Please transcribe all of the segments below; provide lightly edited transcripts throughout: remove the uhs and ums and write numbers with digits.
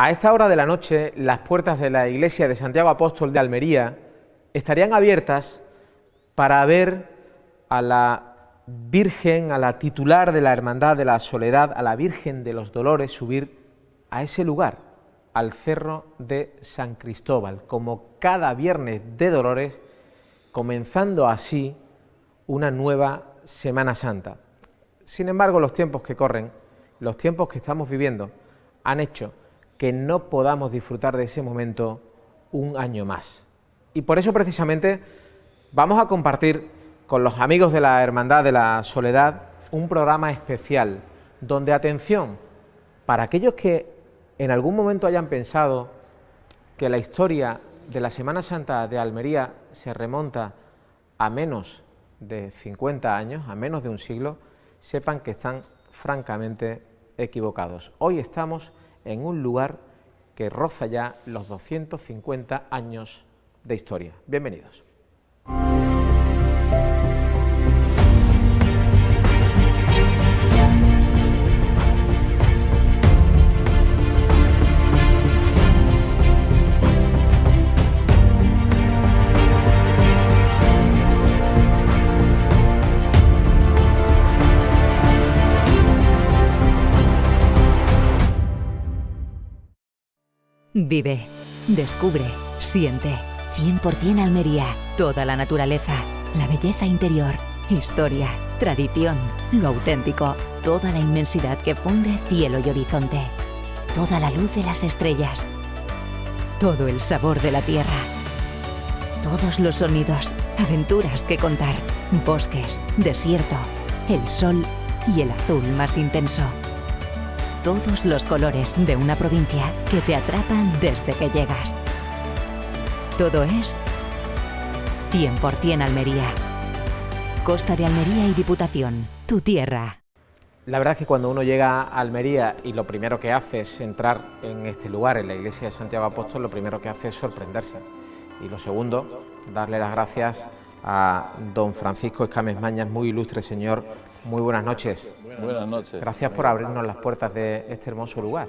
A esta hora de la noche, las puertas de la iglesia de Santiago Apóstol de Almería estarían abiertas para ver a la Virgen, a la titular de la Hermandad de la Soledad, a la Virgen de los Dolores, subir a ese lugar, al Cerro de San Cristóbal, como cada viernes de Dolores, comenzando así una nueva Semana Santa. Sin embargo, los tiempos que corren, los tiempos que estamos viviendo, han hecho que no podamos disfrutar de ese momento un año más. Y por eso precisamente vamos a compartir con los amigos de la Hermandad de la Soledad un programa especial donde, atención, para aquellos que en algún momento hayan pensado que la historia de la Semana Santa de Almería se remonta a menos de 50 años, a menos de un siglo, sepan que están francamente equivocados. Hoy estamos en un lugar que roza ya los 250 años de historia. Bienvenidos. Vive, descubre, siente. 100% Almería. Toda la naturaleza, la belleza interior, historia, tradición, lo auténtico. Toda la inmensidad que funde cielo y horizonte. Toda la luz de las estrellas. Todo el sabor de la tierra. Todos los sonidos, aventuras que contar. Bosques, desierto, el sol y el azul más intenso. Todos los colores de una provincia que te atrapan desde que llegas. Todo es 100% Almería. Costa de Almería y Diputación, tu tierra. La verdad es que cuando uno llega a Almería y lo primero que hace es entrar en este lugar, en la iglesia de Santiago Apóstol, lo primero que hace es sorprenderse. Y lo segundo, darle las gracias a don Francisco Escames Mañas, muy ilustre señor. Muy buenas noches. Buenas noches. Gracias por abrirnos las puertas de este hermoso lugar.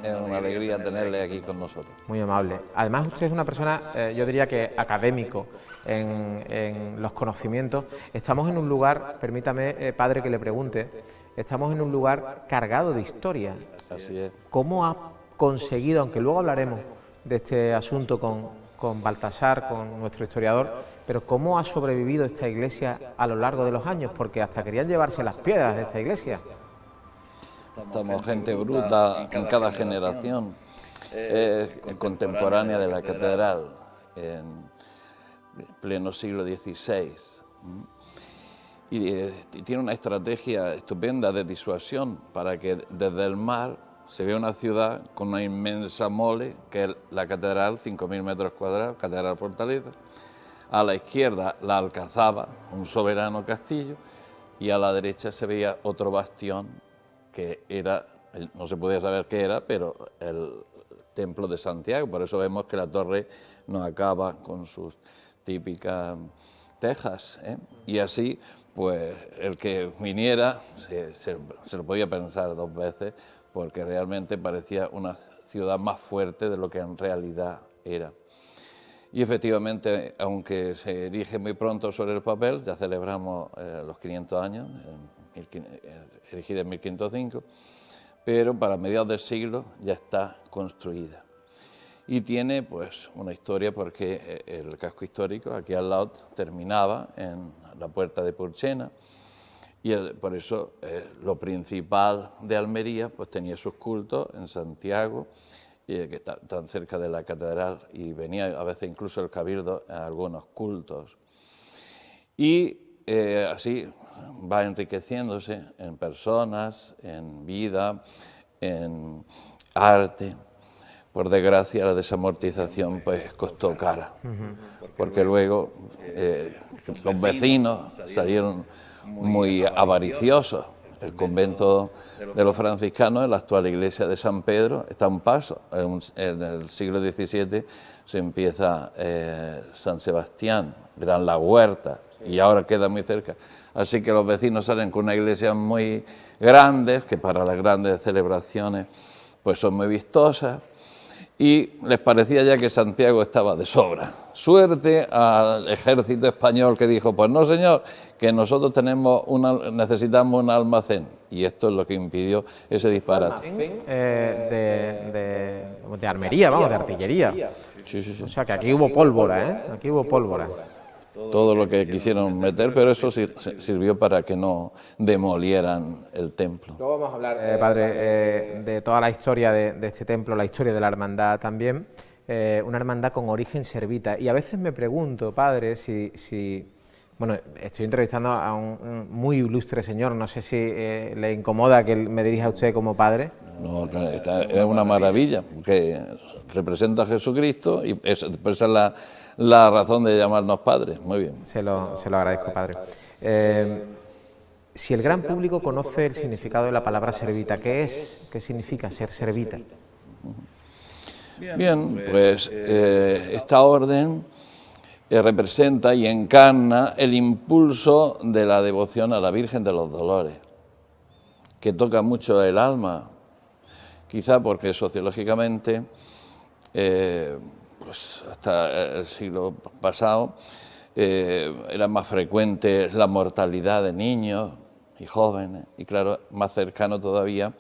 Es una alegría tenerle aquí con nosotros. Muy amable. Además, usted es una persona, yo diría que académico en los conocimientos. Estamos en un lugar, permítame, padre, que le pregunte, estamos en un lugar cargado de historia. Así es. ¿Cómo ha conseguido, aunque luego hablaremos de este asunto con Baltasar, con nuestro historiador, pero cómo ha sobrevivido esta iglesia a lo largo de los años? Porque hasta querían llevarse las piedras de esta iglesia. Estamos gente bruta en cada generación, contemporánea de la catedral, en pleno siglo XVI. Y tiene una estrategia estupenda de disuasión para que desde el mar se vea una ciudad con una inmensa mole, que es la catedral, 5.000 metros cuadrados, Catedral Fortaleza. A la izquierda la Alcazaba, un soberano castillo, y a la derecha se veía otro bastión que era, no se podía saber qué era, pero el Templo de Santiago. Por eso vemos que la torre no acaba con sus típicas tejas, ¿eh? Y así, pues el que viniera se lo podía pensar dos veces, porque realmente parecía una ciudad más fuerte de lo que en realidad era. Y efectivamente, aunque se erige muy pronto sobre el papel, ya celebramos los 500 años, erigida en 1505, pero para mediados del siglo ya está construida. Y tiene pues una historia, porque el casco histórico aquí al lado terminaba en la puerta de Purchena, y por eso lo principal de Almería pues tenía sus cultos en Santiago, que está tan cerca de la catedral, y venía a veces incluso el cabildo a algunos cultos. Y así va enriqueciéndose en personas, en vida, en arte. Por desgracia, la desamortización pues costó cara, porque luego los vecinos salieron muy avariciosos. El convento de los franciscanos, en la actual iglesia de San Pedro, está a un paso. En el siglo XVII se empieza San Sebastián, Gran La Huerta, y ahora queda muy cerca. Así que los vecinos salen con una iglesia muy grande, que para las grandes celebraciones pues son muy vistosas, y les parecía ya que Santiago estaba de sobra. Suerte al ejército español que dijo, pues no señor, que nosotros necesitamos un almacén, y esto es lo que impidió ese disparate. De armería, vamos, de artillería. Sí, sí, sí. O sea que aquí hubo pólvora, ¿eh? Aquí hubo pólvora. Todo lo que quisieron meter, pero eso sirvió para que no demolieran el templo. Luego vamos a hablar, padre, de toda la historia de este templo, la historia de la hermandad también, una hermandad con origen servita. Y a veces me pregunto, padre, bueno, estoy entrevistando a un muy ilustre señor, no sé si le incomoda que me dirija a usted como padre. No, es una maravilla, que representa a Jesucristo y esa es la razón de llamarnos padres. Muy bien. Se lo agradezco, padre. Si el gran público conoce el significado de la palabra servita, ¿qué significa ser servita? Bien, pues esta orden representa y encarna el impulso de la devoción a la Virgen de los Dolores, que toca mucho el alma, quizá porque sociológicamente, pues hasta el siglo pasado, era más frecuente la mortalidad de niños y jóvenes, y claro, más cercano todavía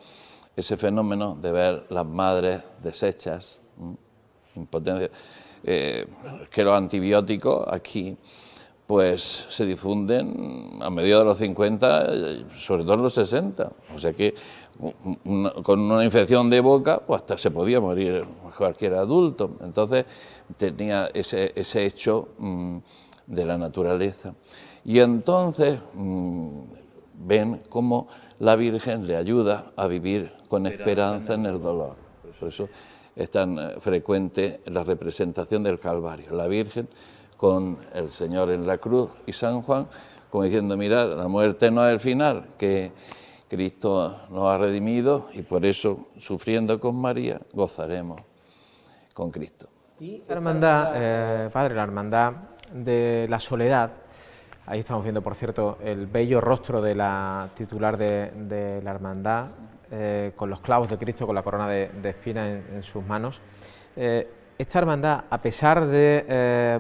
ese fenómeno de ver las madres deshechas, impotencia, que los antibióticos aquí pues se difunden a mediados de los 50, sobre todo en los 60, o sea que con una infección de boca pues hasta se podía morir cualquier adulto, entonces tenía ese hecho de la naturaleza. Y entonces ven cómo la Virgen le ayuda a vivir con esperanza en el dolor. Por eso es tan frecuente la representación del Calvario, la Virgen con el Señor en la cruz y San Juan, como diciendo, mirad, la muerte no es el final, que Cristo nos ha redimido y por eso, sufriendo con María, gozaremos con Cristo. Y la hermandad, padre, la hermandad de la soledad, ahí estamos viendo, por cierto, el bello rostro de la titular de la hermandad, con los clavos de Cristo, con la corona de espinas en sus manos. Esta hermandad, a pesar de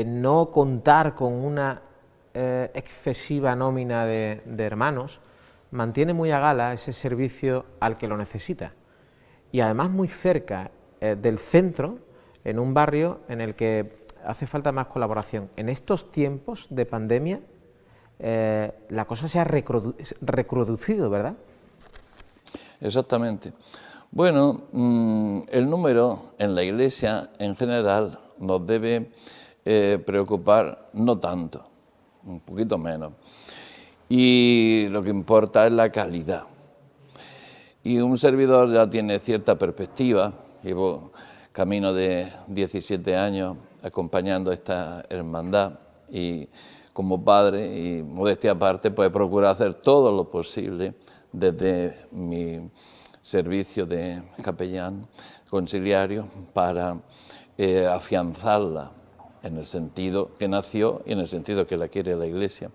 no contar con una excesiva nómina de hermanos, mantiene muy a gala ese servicio al que lo necesita. Y además muy cerca del centro, en un barrio en el que hace falta más colaboración. En estos tiempos de pandemia, la cosa se ha recrudecido, ¿verdad? Exactamente. Bueno, el número en la Iglesia en general nos debe preocupar no tanto, un poquito menos. Y lo que importa es la calidad. Y un servidor ya tiene cierta perspectiva, llevo camino de 17 años acompañando a esta hermandad y como padre y modestia aparte, pues procuro hacer todo lo posible desde mi servicio de capellán conciliario para afianzarla en el sentido que nació y en el sentido que la quiere la Iglesia.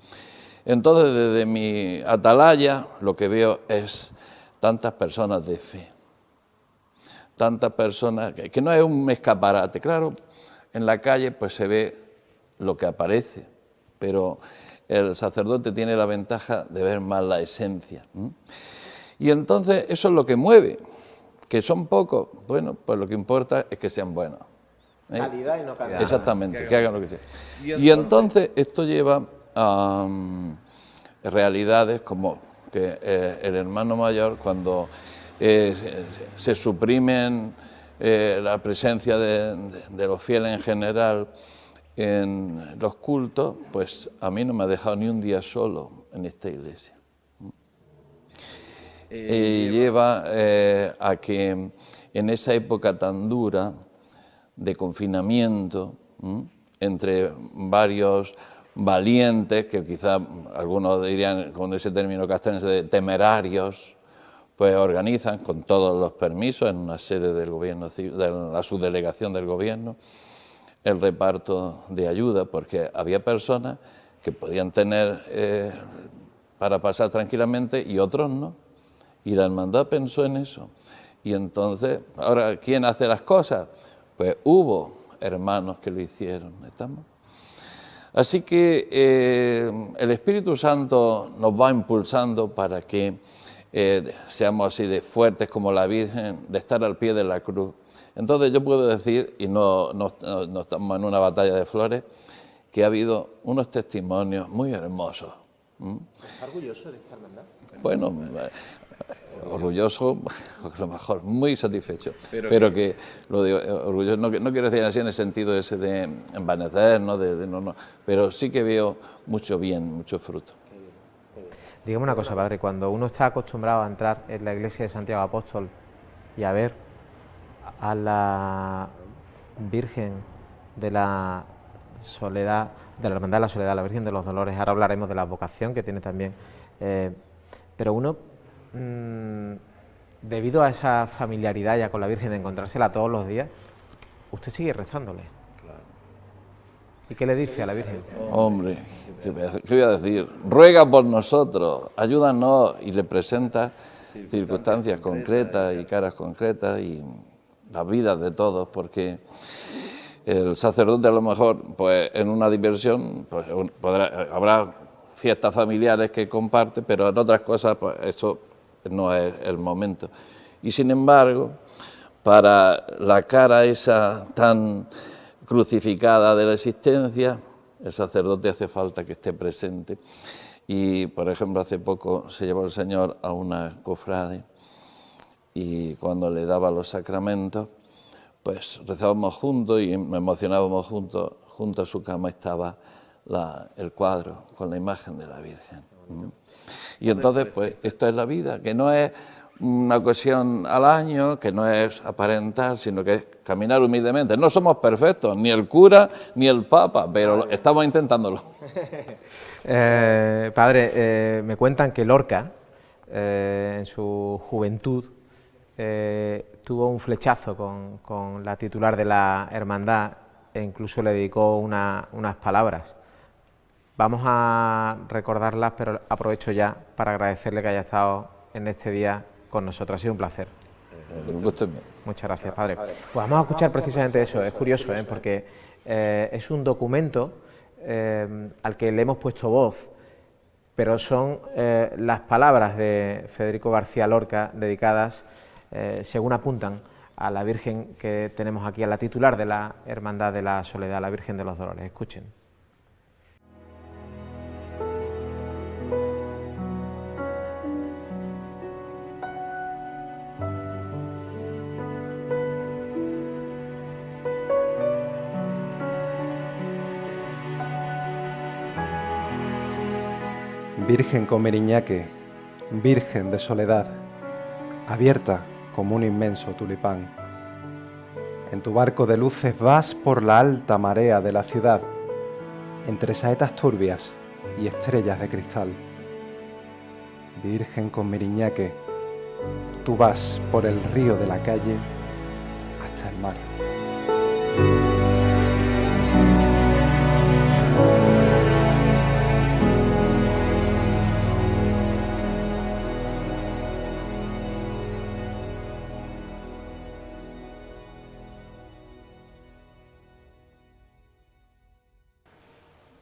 Entonces, desde mi atalaya, lo que veo es tantas personas de fe, tantas personas, que no es un escaparate. Claro, en la calle pues se ve lo que aparece, pero el sacerdote tiene la ventaja de ver más la esencia. Y entonces eso es lo que mueve, que son pocos. Bueno, pues lo que importa es que sean buenos. Calidad y no cantidad. Exactamente, que hagan lo que sea. Y entonces esto lleva a realidades como que el hermano mayor, cuando se suprimen la presencia de los fieles en general en los cultos, pues a mí no me ha dejado ni un día solo en esta iglesia. Y lleva a que en esa época tan dura de confinamiento, entre varios valientes, que quizá algunos dirían con ese término castrense de temerarios, pues organizan con todos los permisos en una sede del gobierno, de la subdelegación del gobierno, el reparto de ayuda, porque había personas que podían tener para pasar tranquilamente y otros no. Y la hermandad pensó en eso. Y entonces, ahora, ¿quién hace las cosas? Pues hubo hermanos que lo hicieron, ¿estamos? Así que el Espíritu Santo nos va impulsando para que seamos así de fuertes como la Virgen, de estar al pie de la cruz. Entonces yo puedo decir, y no estamos en una batalla de flores, que ha habido unos testimonios muy hermosos. ¿Estás orgulloso de esta hermandad? Bueno, orgulloso, a lo mejor, muy satisfecho, pero que lo de orgulloso no quiero decir así en el sentido ese de envanecer, ¿no? No, pero sí que veo mucho bien, mucho fruto. Dígame una cosa, padre, cuando uno está acostumbrado a entrar en la iglesia de Santiago Apóstol y a ver a la Virgen de la Soledad, de la Hermandad de la Soledad, la Virgen de los Dolores, ahora hablaremos de la vocación que tiene también, pero uno, debido a esa familiaridad ya con la Virgen de encontrársela todos los días, usted sigue rezándole. Claro. ¿Y qué le dice a la Virgen? Hombre, ¿qué voy a decir? Ruega por nosotros, ayúdanos, y le presenta circunstancias concretas y caras concretas y las vidas de todos, porque el sacerdote a lo mejor, pues en una diversión, pues habrá fiestas familiares que comparte, pero en otras cosas, pues eso no es el momento. Y sin embargo, para la cara esa tan crucificada de la existencia, el sacerdote hace falta que esté presente. Y, por ejemplo, hace poco se llevó el Señor a una cofrade y cuando le daba los sacramentos, pues rezábamos juntos y nos emocionábamos juntos. Junto a su cama estaba el cuadro con la imagen de la Virgen. Y entonces, pues, esto es la vida, que no es una ocasión al año, que no es aparentar, sino que es caminar humildemente. No somos perfectos, ni el cura ni el papa, pero estamos intentándolo. Padre, me cuentan que Lorca, en su juventud, tuvo un flechazo con la titular de la hermandad e incluso le dedicó unas palabras. Vamos a recordarlas, pero aprovecho ya para agradecerle que haya estado en este día con nosotros. Ha sido un placer. Muchas gracias, padre. Pues vamos a escuchar precisamente eso. Es curioso, porque es un documento al que le hemos puesto voz, pero son las palabras de Federico García Lorca dedicadas, según apuntan, a la Virgen que tenemos aquí, a la titular de la Hermandad de la Soledad, la Virgen de los Dolores. Escuchen. Virgen con Meriñaque, Virgen de Soledad, abierta como un inmenso tulipán. En tu barco de luces vas por la alta marea de la ciudad, entre saetas turbias y estrellas de cristal. Virgen con Meriñaque, tú vas por el río de la calle hasta el mar.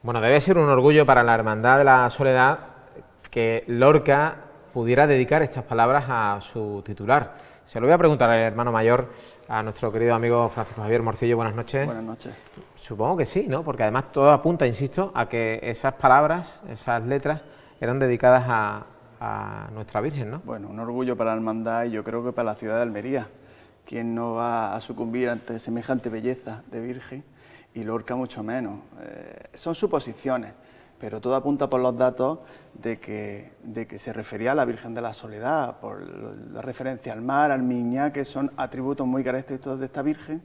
Bueno, debe ser un orgullo para la Hermandad de la Soledad que Lorca pudiera dedicar estas palabras a su titular. Se lo voy a preguntar al hermano mayor, a nuestro querido amigo Francisco Javier Morcillo. Buenas noches. Buenas noches. Supongo que sí, ¿no? Porque además todo apunta, insisto, a que esas palabras, esas letras, eran dedicadas a nuestra Virgen, ¿no? Bueno, un orgullo para la hermandad y yo creo que para la ciudad de Almería. ¿Quién no va a sucumbir ante semejante belleza de Virgen? Y Lorca mucho menos. Son suposiciones, pero todo apunta por los datos de que se refería a la Virgen de la Soledad, por la referencia al mar, al Miñá, que son atributos muy característicos de esta Virgen.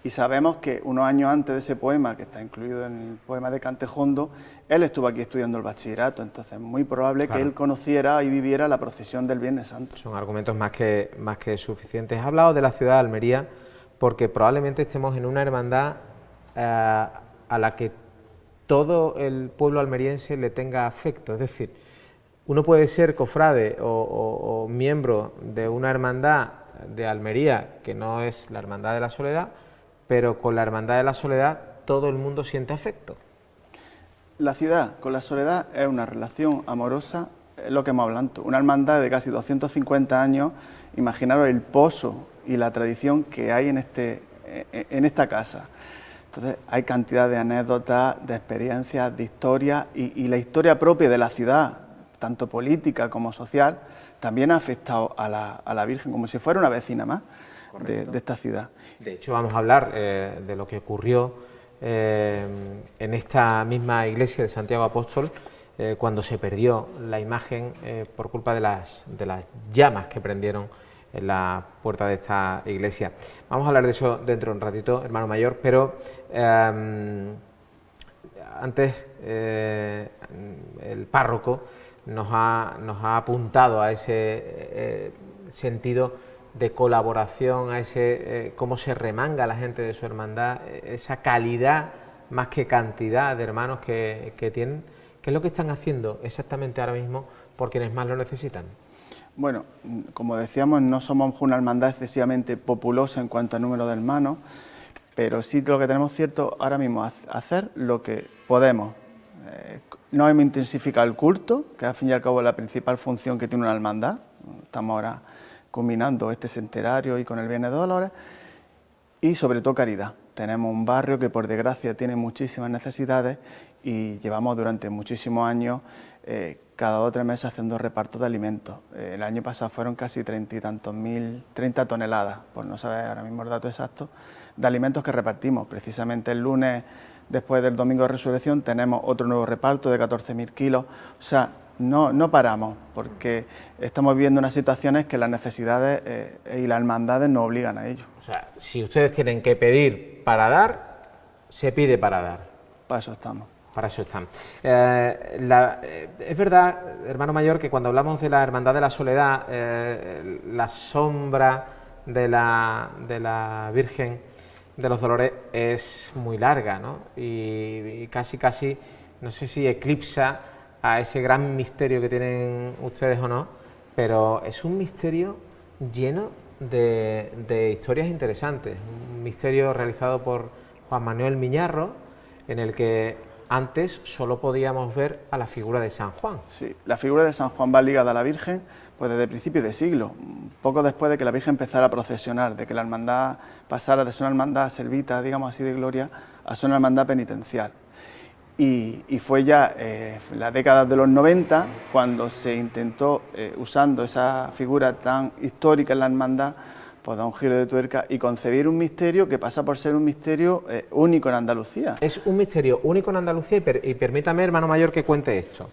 Y sabemos que unos años antes de ese poema, que está incluido en el poema de Cantejondo, él estuvo aquí estudiando el bachillerato, entonces es muy probable que él conociera y viviera la procesión del Viernes Santo. Son argumentos más que suficientes. He hablado de la ciudad de Almería porque probablemente estemos en una hermandad a la que todo el pueblo almeriense le tenga afecto, es decir, uno puede ser cofrade o miembro de una hermandad de Almería que no es la Hermandad de la Soledad, pero con la Hermandad de la Soledad todo el mundo siente afecto. La ciudad con la soledad es una relación amorosa, es lo que hemos hablado antes. Una hermandad de casi 250 años, imaginaros el pozo y la tradición que hay en esta casa. Entonces hay cantidad de anécdotas, de experiencias, de historias y la historia propia de la ciudad, tanto política como social, también ha afectado a la Virgen, como si fuera una vecina más de esta ciudad. De hecho, vamos a hablar de lo que ocurrió en esta misma iglesia de Santiago Apóstol cuando se perdió la imagen por culpa de las llamas que prendieron en la puerta de esta iglesia. Vamos a hablar de eso dentro de un ratito, hermano mayor, pero antes el párroco nos ha apuntado a ese sentido de colaboración, a ese cómo se remanga la gente de su hermandad, esa calidad más que cantidad de hermanos que tienen. ¿Qué es lo que están haciendo exactamente ahora mismo por quienes más lo necesitan? Bueno, como decíamos, no somos una hermandad excesivamente populosa en cuanto a número de hermanos, pero sí lo que tenemos cierto ahora mismo es hacer lo que podemos. No hemos intensificado el culto, que al fin y al cabo es la principal función que tiene una hermandad. Estamos ahora culminando este centenario y con el Viernes de Dolores, y sobre todo caridad. Tenemos un barrio que por desgracia tiene muchísimas necesidades y llevamos durante muchísimos años cada 2 o 3 meses haciendo repartos de alimentos. El año pasado fueron casi 30 toneladas, por no saber ahora mismo el dato exacto, de alimentos que repartimos. Precisamente el lunes, después del Domingo de Resurrección, tenemos otro nuevo reparto de 14.000 kilos. O sea, no paramos, porque estamos viviendo unas situaciones que las necesidades y las hermandades nos obligan a ello. O sea, si ustedes tienen que pedir para dar, se pide para dar. Para eso estamos. Para eso están. Es verdad, hermano mayor, que cuando hablamos de la Hermandad de la Soledad, la sombra de la Virgen de los Dolores es muy larga, ¿no? Y casi, no sé si eclipsa a ese gran misterio que tienen ustedes o no, pero es un misterio lleno de historias interesantes. Un misterio realizado por Juan Manuel Miñarro, en el que antes solo podíamos ver a la figura de San Juan. Sí, la figura de San Juan va ligada a la Virgen pues desde principios de siglo, poco después de que la Virgen empezara a procesionar, de que la hermandad pasara de ser una hermandad servita, digamos así, de gloria, a ser una hermandad penitencial. Y fue ya en la década de los 90 cuando se intentó, usando esa figura tan histórica en la hermandad, pues dar un giro de tuerca y concebir un misterio que pasa por ser un misterio único en Andalucía. Es un misterio único en Andalucía y permítame, hermano mayor, que cuente esto.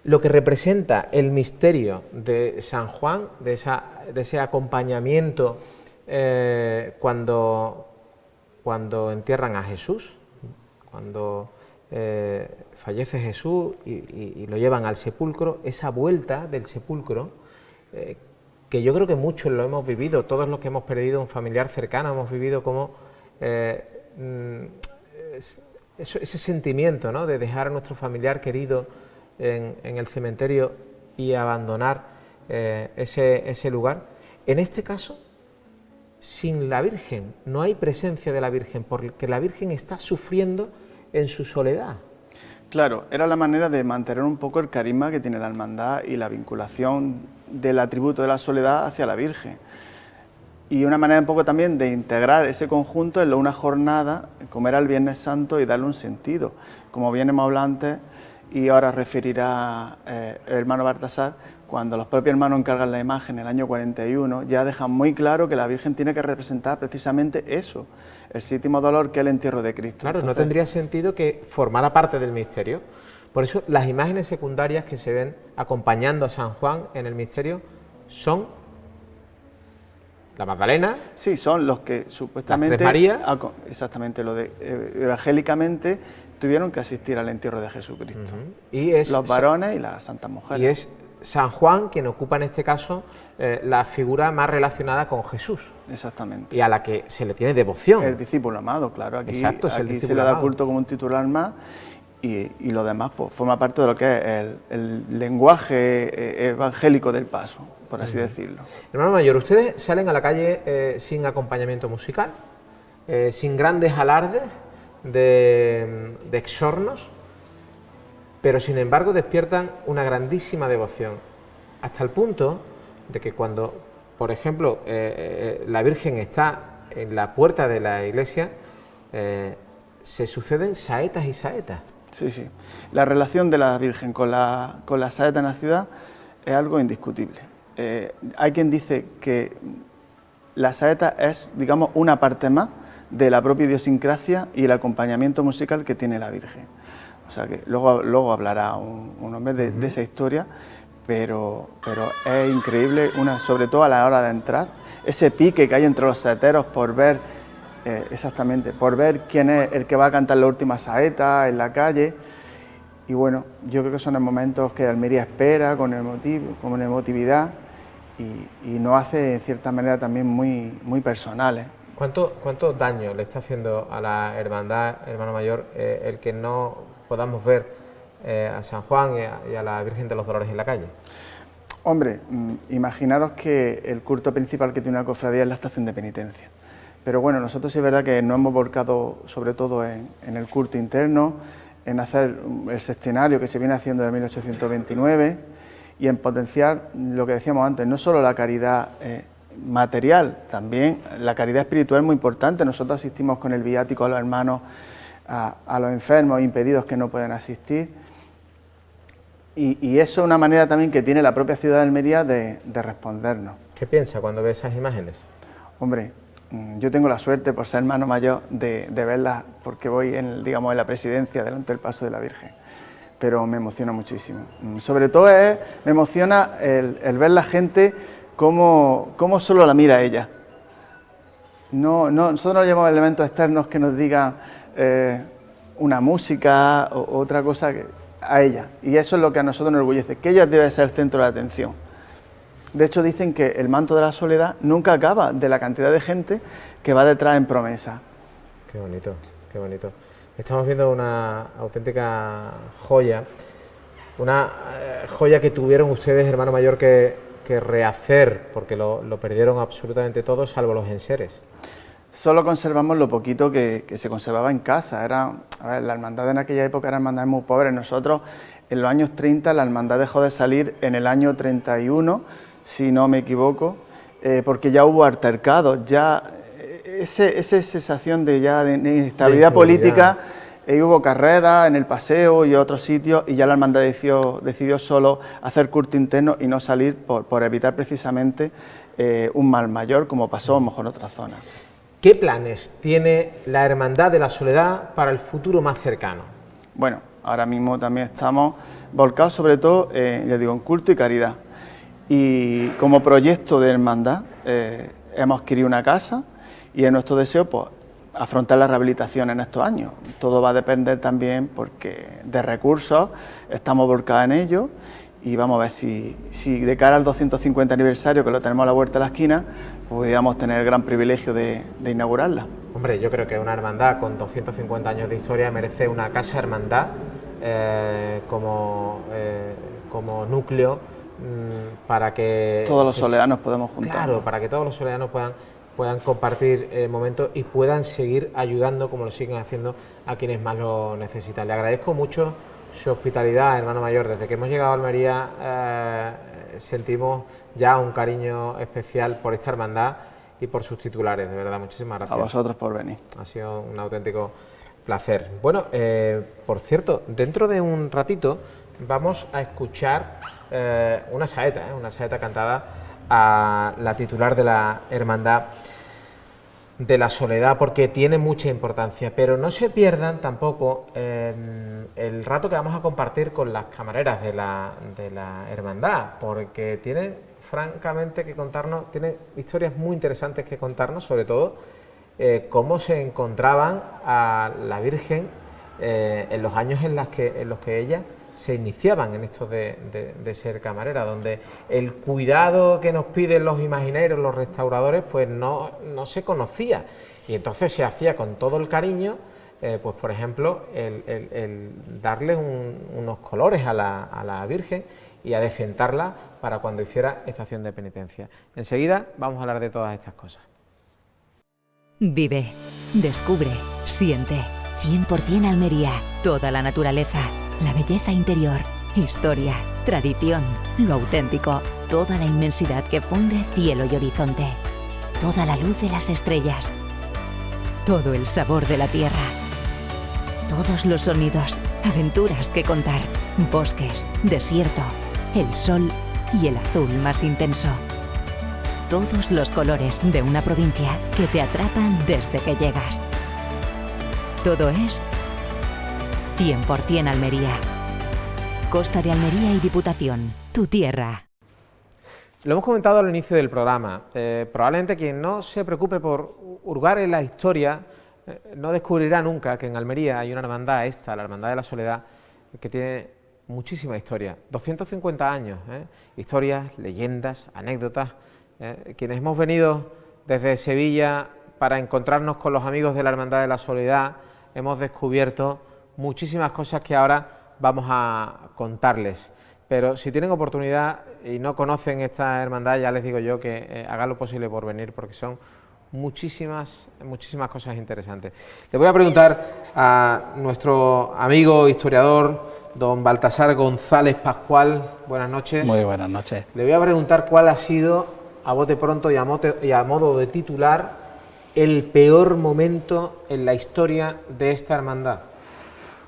Lo que representa el misterio de San Juan, de ese acompañamiento cuando entierran a Jesús, cuando fallece Jesús y lo llevan al sepulcro, esa vuelta del sepulcro, que yo creo que muchos lo hemos vivido, todos los que hemos perdido un familiar cercano, hemos vivido como ese sentimiento, ¿no?, de dejar a nuestro familiar querido en el cementerio y abandonar ese lugar. En este caso, sin la Virgen, no hay presencia de la Virgen, porque la Virgen está sufriendo en su soledad. Claro, era la manera de mantener un poco el carisma que tiene la hermandad y la vinculación del atributo de la soledad hacia la Virgen. Y una manera un poco también de integrar ese conjunto en una jornada, como era el Viernes Santo, y darle un sentido. Como bien hemos hablado antes, y ahora referirá el hermano Baltasar, cuando los propios hermanos encargan la imagen en el año 41, ya dejan muy claro que la Virgen tiene que representar precisamente eso, el séptimo dolor, que es el entierro de Cristo. Claro, entonces, no tendría sentido que formara parte del misterio. Por eso las imágenes secundarias que se ven acompañando a San Juan en el misterio son la Magdalena. Sí, son los que supuestamente, las Tres Marías, exactamente, lo de evangélicamente tuvieron que asistir al entierro de Jesucristo. Y es los varones y las santas mujeres. Y es San Juan quien ocupa en este caso la figura más relacionada con Jesús. Exactamente. Y a la que se le tiene devoción. El discípulo amado, claro. Aquí, exacto, es el aquí discípulo se le da amado. culto como un titular más. y lo demás pues forma parte de lo que es el lenguaje evangélico del paso, por así decirlo. Hermano mayor, ustedes salen a la calle sin acompañamiento musical, sin grandes alardes de exornos, pero sin embargo despiertan una grandísima devoción, hasta el punto de que cuando, por ejemplo, la Virgen está en la puerta de la iglesia, se suceden saetas y saetas. Sí, sí. La relación de la Virgen con la saeta en la ciudad es algo indiscutible. Hay quien dice que la saeta es, digamos, una parte más de la propia idiosincrasia y el acompañamiento musical que tiene la Virgen. O sea que luego hablará un hombre de esa historia, pero es increíble, sobre todo a la hora de entrar, ese pique que hay entre los saeteros por ver, por ver quién es el que va a cantar la última saeta en la calle. Y bueno, yo creo que son los momentos que Almería espera con emotividad y nos hace en cierta manera también muy personales. ¿Cuánto daño le está haciendo a la hermandad, hermano mayor, el que no podamos ver a San Juan y a la Virgen de los Dolores en la calle? Hombre, imaginaros que el culto principal que tiene una cofradía es la estación de penitencia. Pero bueno, nosotros sí es verdad que nos hemos volcado sobre todo en el culto interno, en hacer el sextenario que se viene haciendo de 1829 y en potenciar lo que decíamos antes, no solo la caridad material, también la caridad espiritual es muy importante. Nosotros asistimos con el viático a los hermanos, a los enfermos impedidos que no pueden asistir y eso es una manera también que tiene la propia ciudad de Almería de respondernos. ¿Qué piensa cuando ve esas imágenes? Hombre, yo tengo la suerte, por ser hermano mayor, de verlas porque voy en la presidencia delante del paso de la Virgen, pero me emociona muchísimo. Sobre todo me emociona el ver la gente cómo solo la mira a ella. Nosotros no llevamos elementos externos que nos digan una música o otra cosa a ella, y eso es lo que a nosotros nos orgullece, que ella debe ser el centro de la atención. De hecho, dicen que el manto de la soledad nunca acaba de la cantidad de gente que va detrás en promesa. Qué bonito, qué bonito. Estamos viendo una auténtica joya, una joya que tuvieron ustedes, hermano mayor, que rehacer, porque lo perdieron absolutamente todo, salvo los enseres. Solo conservamos lo poquito que se conservaba en casa. La hermandad en aquella época era hermandad muy pobre. Nosotros, en los años 30, la hermandad dejó de salir en el año 31, si no me equivoco, porque ya hubo altercados, ya esa sensación de inestabilidad política, hubo carreras en el Paseo y otros sitios, y ya la hermandad decidió solo hacer culto interno y no salir por evitar precisamente un mal mayor, como pasó a lo mejor en otras zonas. ¿Qué planes tiene la Hermandad de la Soledad para el futuro más cercano? Bueno, ahora mismo también estamos volcados sobre todo, en culto y caridad. Y como proyecto de hermandad hemos adquirido una casa y es nuestro deseo pues, afrontar la rehabilitación en estos años. Todo va a depender también porque de recursos, estamos volcados en ello y vamos a ver si de cara al 250 aniversario, que lo tenemos a la vuelta de la esquina, pudiéramos tener el gran privilegio de inaugurarla. Hombre, yo creo que una hermandad con 250 años de historia merece una casa hermandad como núcleo para que todos los soledanos podamos juntar. Claro, para que todos los soledanos puedan compartir momentos y puedan seguir ayudando como lo siguen haciendo a quienes más lo necesitan. Le agradezco mucho su hospitalidad, hermano mayor. Desde que hemos llegado a Almería sentimos ya un cariño especial por esta hermandad y por sus titulares, de verdad, muchísimas gracias. A vosotros por venir. Ha sido un auténtico placer. Bueno, por cierto, dentro de un ratito vamos a escuchar una saeta cantada a la titular de la Hermandad de la Soledad, porque tiene mucha importancia, pero no se pierdan tampoco el rato que vamos a compartir con las camareras de la Hermandad, porque tienen francamente que contarnos, tienen historias muy interesantes que contarnos, sobre todo cómo se encontraban a la Virgen en los años en los que ellas se iniciaban en esto de ser camarera, donde el cuidado que nos piden los imagineros, los restauradores, pues no se conocía, y entonces se hacía con todo el cariño pues por ejemplo, el darle unos colores a la Virgen y adecentarla para cuando hiciera estación de penitencia. Enseguida vamos a hablar de todas estas cosas. Vive, descubre, siente. 100% Almería. Toda la naturaleza, la belleza interior, historia, tradición, lo auténtico. Toda la inmensidad que funde cielo y horizonte. Toda la luz de las estrellas. Todo el sabor de la tierra. Todos los sonidos, aventuras que contar. Bosques, desierto, el sol y el azul más intenso. Todos los colores de una provincia que te atrapan desde que llegas. Todo es 100% Almería. Costa de Almería y Diputación, tu tierra. Lo hemos comentado al inicio del programa. Probablemente quien no se preocupe por hurgar en la historia no descubrirá nunca que en Almería hay una hermandad, la Hermandad de la Soledad, que tiene muchísima historia. 250 años, historias, leyendas, anécdotas. Quienes hemos venido desde Sevilla para encontrarnos con los amigos de la Hermandad de la Soledad, hemos descubierto muchísimas cosas que ahora vamos a contarles. Pero si tienen oportunidad y no conocen esta hermandad, ya les digo yo que hagan lo posible por venir, porque son muchísimas cosas interesantes. Le voy a preguntar a nuestro amigo historiador, don Baltasar González Pascual. Buenas noches. Muy buenas noches. Le voy a preguntar cuál ha sido, a bote pronto y a modo de titular, el peor momento en la historia de esta hermandad.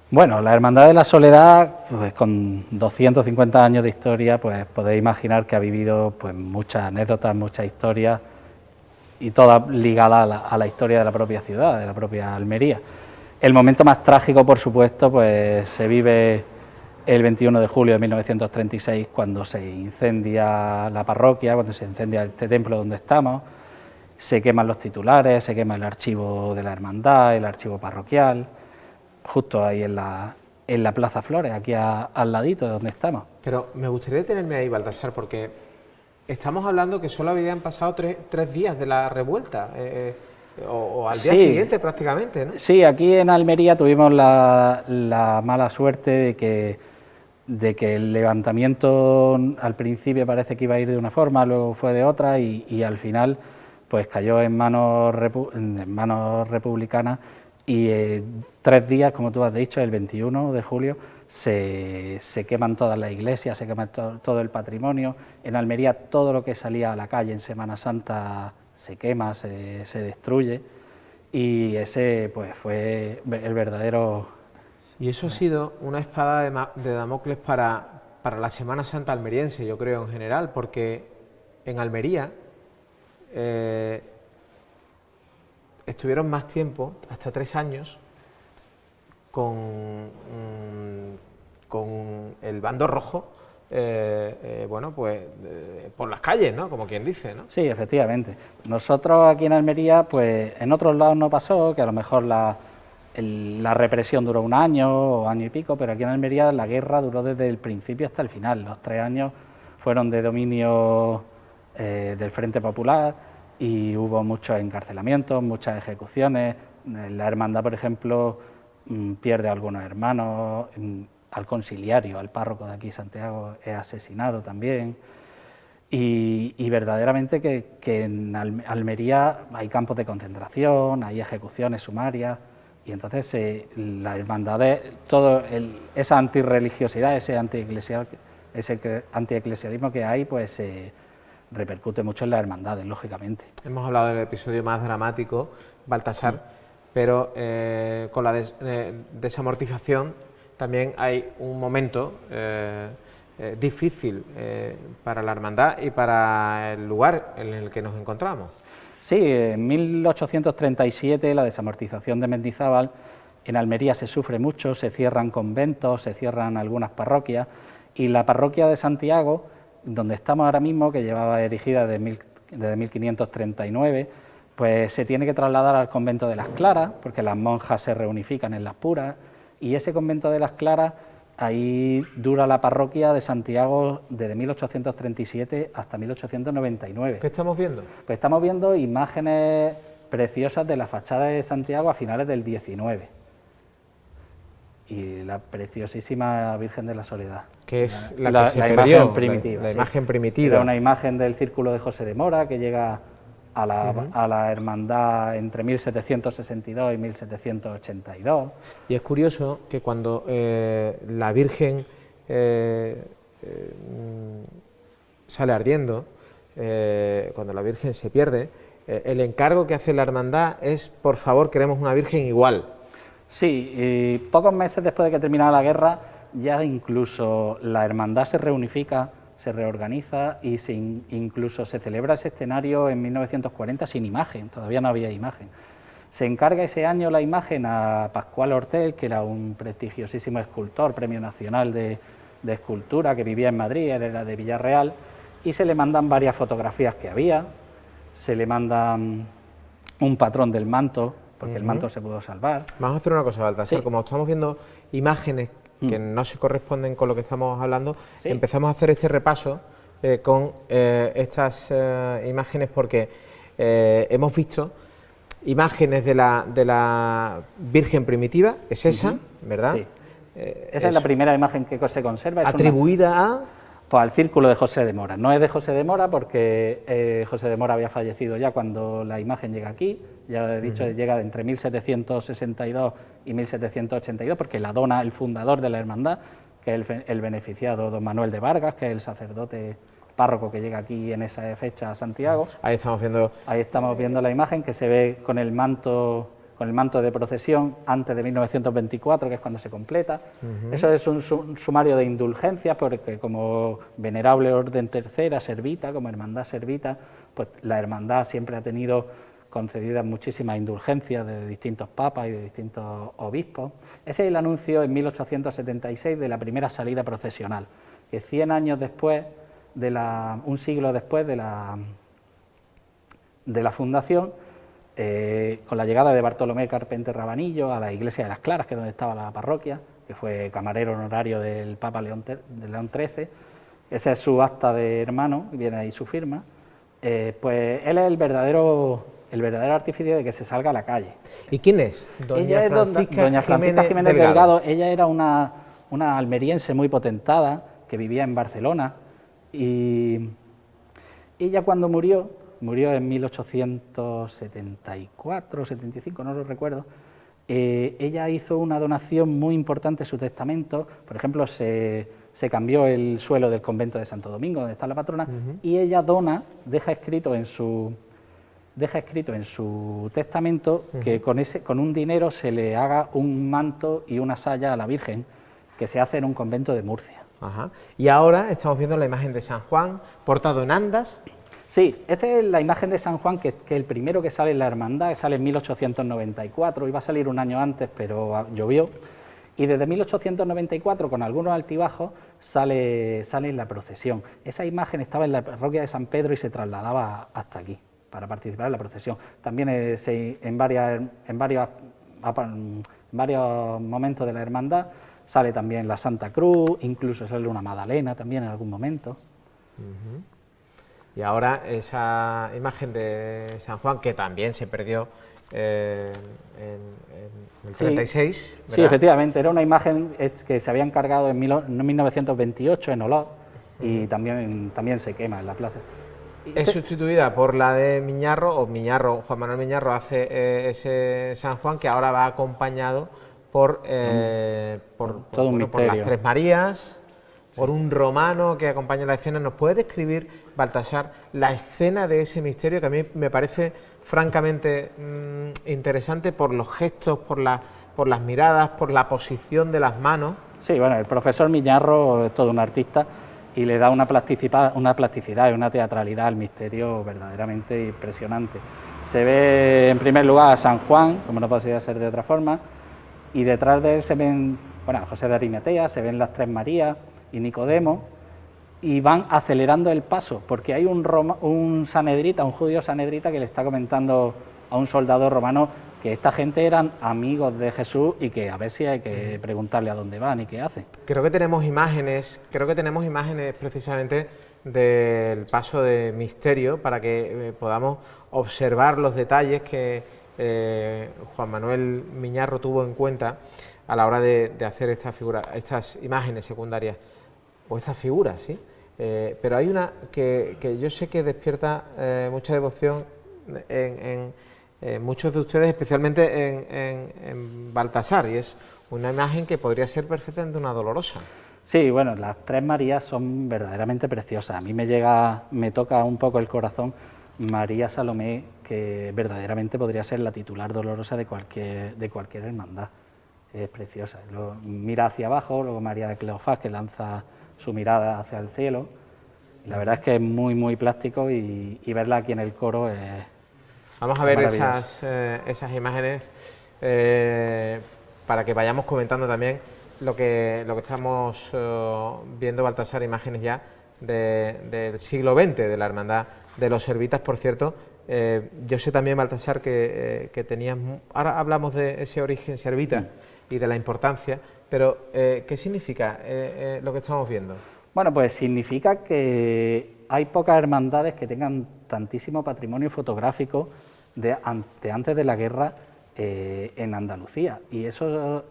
Bueno, la Hermandad de la Soledad, pues con 250 años de historia, pues podéis imaginar que ha vivido pues muchas anécdotas, muchas historias, y todas ligadas a la historia de la propia ciudad, de la propia Almería. El momento más trágico, por supuesto, pues se vive el 21 de julio de 1936, cuando se incendia la parroquia, cuando se incendia este templo donde estamos, se queman los titulares, se quema el archivo de la hermandad, el archivo parroquial, justo ahí en la Plaza Flores, aquí al ladito de donde estamos. Pero me gustaría detenerme ahí, Baltasar, porque estamos hablando que solo habían pasado tres días de la revuelta, o al día siguiente prácticamente, ¿no? Sí, aquí en Almería tuvimos la mala suerte de que el levantamiento al principio parece que iba a ir de una forma, luego fue de otra, y al final pues cayó en manos republicanas, y 3 días, como tú has dicho, el 21 de julio, se queman todas las iglesias, se quema todo el patrimonio. En Almería todo lo que salía a la calle en Semana Santa se quema, se destruye, y ese pues fue el verdadero... Y eso ha sido una espada de Damocles para la Semana Santa almeriense, yo creo, en general, porque en Almería estuvieron más tiempo, hasta 3 años, con el bando rojo, bueno, pues por las calles, ¿no? Como quien dice, ¿no? Sí, efectivamente. Nosotros aquí en Almería, pues en otros lados no pasó, que a lo mejor la represión duró 1 año o año y pico, pero aquí en Almería la guerra duró desde el principio hasta el final. Los 3 años fueron de dominio del Frente Popular, y hubo muchos encarcelamientos, muchas ejecuciones. La hermandad, por ejemplo, pierde a algunos hermanos, al conciliario, al párroco de aquí, Santiago, es asesinado también. Y verdaderamente que en Almería hay campos de concentración, hay ejecuciones sumarias, y entonces la hermandad, esa antirreligiosidad, ese antieclesialismo que hay, pues repercute mucho en las hermandades, lógicamente. Hemos hablado del episodio más dramático, Baltasar, pero con la desamortización también hay un momento difícil para la hermandad y para el lugar en el que nos encontramos. Sí, en 1837, la desamortización de Mendizábal, en Almería se sufre mucho, se cierran conventos, se cierran algunas parroquias, y la parroquia de Santiago, donde estamos ahora mismo, que llevaba erigida desde 1539, pues se tiene que trasladar al convento de las Claras, porque las monjas se reunifican en las Puras, y ese convento de las Claras, ahí dura la parroquia de Santiago desde 1837 hasta 1899. ¿Qué estamos viendo? Pues estamos viendo imágenes preciosas de la fachada de Santiago a finales del 19. y la preciosísima Virgen de la Soledad. Que es la que se perdió, imagen primitiva. la sí. imagen primitiva. Era una imagen del Círculo de José de Mora que llega a la hermandad entre 1762 y 1782. Y es curioso que cuando la Virgen sale ardiendo, cuando la Virgen se pierde, el encargo que hace la hermandad es, por favor, queremos una Virgen igual. Sí, y pocos meses después de que terminara la guerra, ya incluso la hermandad se reunifica, se reorganiza y incluso se celebra ese escenario en 1940 sin imagen, todavía no había imagen. Se encarga ese año la imagen a Pascual Hortel, que era un prestigiosísimo escultor, Premio Nacional de Escultura, que vivía en Madrid, él era de Villarreal, y se le mandan varias fotografías que había, se le mandan un patrón del manto, porque el manto se pudo salvar. Vamos a hacer una cosa, Baltasar, Sí. como estamos viendo imágenes que no se corresponden con lo que estamos hablando, Sí. empezamos a hacer este repaso con estas imágenes porque hemos visto imágenes de la Virgen primitiva, es esa, ¿verdad? Sí. Esa es la primera imagen que se conserva. Es atribuida a... Pues al Círculo de José de Mora. No es de José de Mora porque José de Mora había fallecido ya cuando la imagen llega aquí, ya lo he dicho, llega entre 1762 y 1782 porque la dona el fundador de la hermandad, que es el beneficiado don Manuel de Vargas, que es el sacerdote párroco que llega aquí en esa fecha a Santiago. Ahí estamos viendo... Ahí estamos viendo la imagen que se ve con el manto de procesión antes de 1924, que es cuando se completa. Eso es un sumario de indulgencias, porque como Venerable Orden Tercera, servita, como hermandad servita, pues la hermandad siempre ha tenido concedidas muchísimas indulgencias de distintos papas y de distintos obispos. Ese es el anuncio en 1876 de la primera salida procesional, que 100 años después, un siglo después de la fundación, con la llegada de Bartolomé Carpenter Rabanillo a la iglesia de las Claras, que es donde estaba la parroquia, que fue camarero honorario del Papa León XIII, ese es su acta de hermano, viene ahí su firma, pues él es el verdadero artífice de que se salga a la calle. ¿Y quién es? Ella es doña Francisca Jiménez Delgado. Ella era una almeriense muy potentada que vivía en Barcelona y ella cuando murió en 1874, 75, no lo recuerdo, ella hizo una donación muy importante en su testamento. Por ejemplo, se cambió el suelo del convento de Santo Domingo, donde está la patrona, y ella deja escrito en su testamento que con un dinero se le haga un manto y una saya a la Virgen, que se hace en un convento de Murcia. Ajá. Y ahora estamos viendo la imagen de San Juan, portado en andas. Sí, esta es la imagen de San Juan, que el primero que sale en la hermandad, que sale en 1894, iba a salir un año antes, pero llovió, y desde 1894, con algunos altibajos, sale en la procesión. Esa imagen estaba en la parroquia de San Pedro y se trasladaba hasta aquí, para participar en la procesión. También en varios momentos de la hermandad sale también la Santa Cruz, incluso sale una Magdalena también en algún momento. Y ahora esa imagen de San Juan, que también se perdió en el 36, ¿verdad? Sí, efectivamente, era una imagen que se había encargado en 1928 en Olot y también se quema en la plaza. Es sustituida por la de Miñarro, Juan Manuel Miñarro hace ese San Juan, que ahora va acompañado por las Tres Marías, por un romano que acompaña la escena. ¿Nos puede describir, Baltasar, la escena de ese misterio, que a mí me parece francamente interesante por los gestos, por las miradas, por la posición de las manos? Sí, bueno, el profesor Miñarro es todo un artista y le da una plasticidad y una teatralidad al misterio verdaderamente impresionante. Se ve en primer lugar a San Juan, como no podría ser de otra forma, y detrás de él se ven, a José de Arimatea, se ven las Tres Marías y Nicodemo, y van acelerando el paso, porque hay un sanedrita, un judío sanedrita, que le está comentando a un soldado romano que esta gente eran amigos de Jesús y que a ver si hay que preguntarle a dónde van y qué hacen. Creo que tenemos imágenes precisamente del paso de misterio para que podamos observar los detalles que Juan Manuel Miñarro tuvo en cuenta a la hora de hacer estas imágenes secundarias, o estas figuras, ¿sí? Pero hay una que yo sé que despierta mucha devoción en muchos de ustedes, especialmente en Baltasar, y es una imagen que podría ser perfectamente una dolorosa. Sí, bueno, las tres Marías son verdaderamente preciosas. A mí me toca un poco el corazón María Salomé, que verdaderamente podría ser la titular dolorosa de cualquier hermandad. Es preciosa. Mira hacia abajo, luego María de Cleofás, que lanza su mirada hacia el cielo. La verdad es que es muy, muy plástico y verla aquí en el coro es... Vamos a ver esas imágenes para que vayamos comentando también lo que estamos viendo, Baltasar, imágenes ya del siglo XX, de la Hermandad de los Servitas, por cierto. Yo sé también, Baltasar, que tenías... Ahora hablamos de ese origen servita y de la importancia, pero ¿qué significa lo que estamos viendo? Bueno, pues significa que hay pocas hermandades que tengan tantísimo patrimonio fotográfico de antes de la guerra en Andalucía, y eso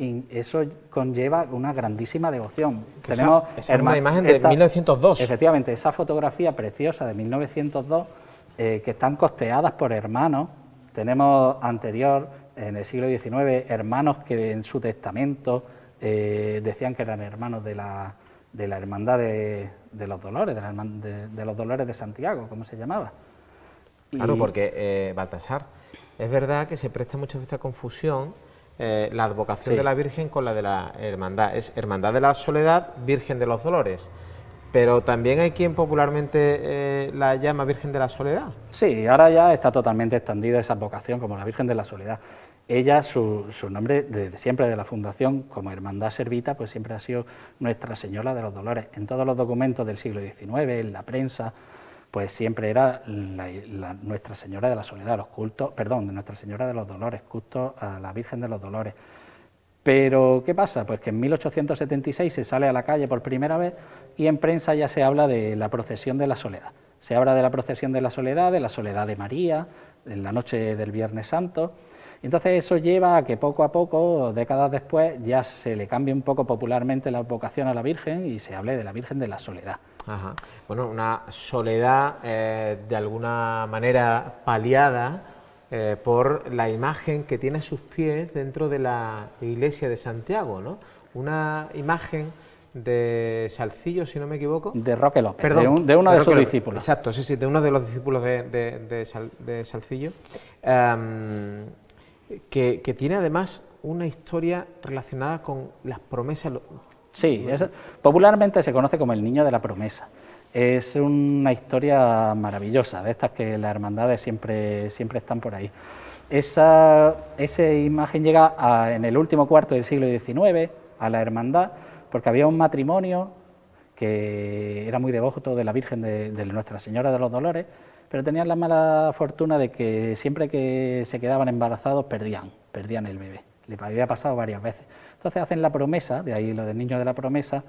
conlleva una grandísima devoción. Esa es una imagen de 1902. Efectivamente, esa fotografía preciosa de 1902, que están costeadas por hermanos. Tenemos anterior, en el siglo XIX, hermanos que en su testamento decían que eran hermanos de la Hermandad de los Dolores, de los Dolores de Santiago, como se llamaba. Claro, porque, Baltasar, es verdad que se presta muchas veces a confusión la advocación de la Virgen con la de la Hermandad. Es Hermandad de la Soledad, Virgen de los Dolores, pero también hay quien popularmente la llama Virgen de la Soledad. Sí, ahora ya está totalmente extendida esa advocación como la Virgen de la Soledad. Ella, su nombre desde siempre de la Fundación, como Hermandad Servita, pues siempre ha sido Nuestra Señora de los Dolores. En todos los documentos del siglo XIX, en la prensa, pues siempre era Nuestra Señora de la Soledad, los cultos, perdón, Nuestra Señora de los Dolores, cultos a la Virgen de los Dolores. Pero, ¿qué pasa? Pues que en 1876 se sale a la calle por primera vez y en prensa ya se habla de la procesión de la Soledad. Se habla de la procesión de la Soledad de María, en la noche del Viernes Santo. Entonces eso lleva a que poco a poco, décadas después, ya se le cambie un poco popularmente la vocación a la Virgen y se hable de la Virgen de la Soledad. Ajá. Bueno, una soledad de alguna manera paliada por la imagen que tiene a sus pies dentro de la iglesia de Santiago, ¿no? Una imagen de Salcillo, si no me equivoco. De Roque López, perdón, de uno de sus discípulos. Exacto, sí, de uno de los discípulos de Salcillo, que tiene además una historia relacionada con las promesas. Sí, popularmente se conoce como el Niño de la Promesa. Es una historia maravillosa, de estas que las hermandades siempre están por ahí. Esa imagen llega en el último cuarto del siglo XIX a la hermandad, porque había un matrimonio que era muy devoto de la Virgen de Nuestra Señora de los Dolores, pero tenían la mala fortuna de que siempre que se quedaban embarazados perdían el bebé. Le había pasado varias veces. Entonces hacen la promesa, de ahí lo del Niño de la Promesa,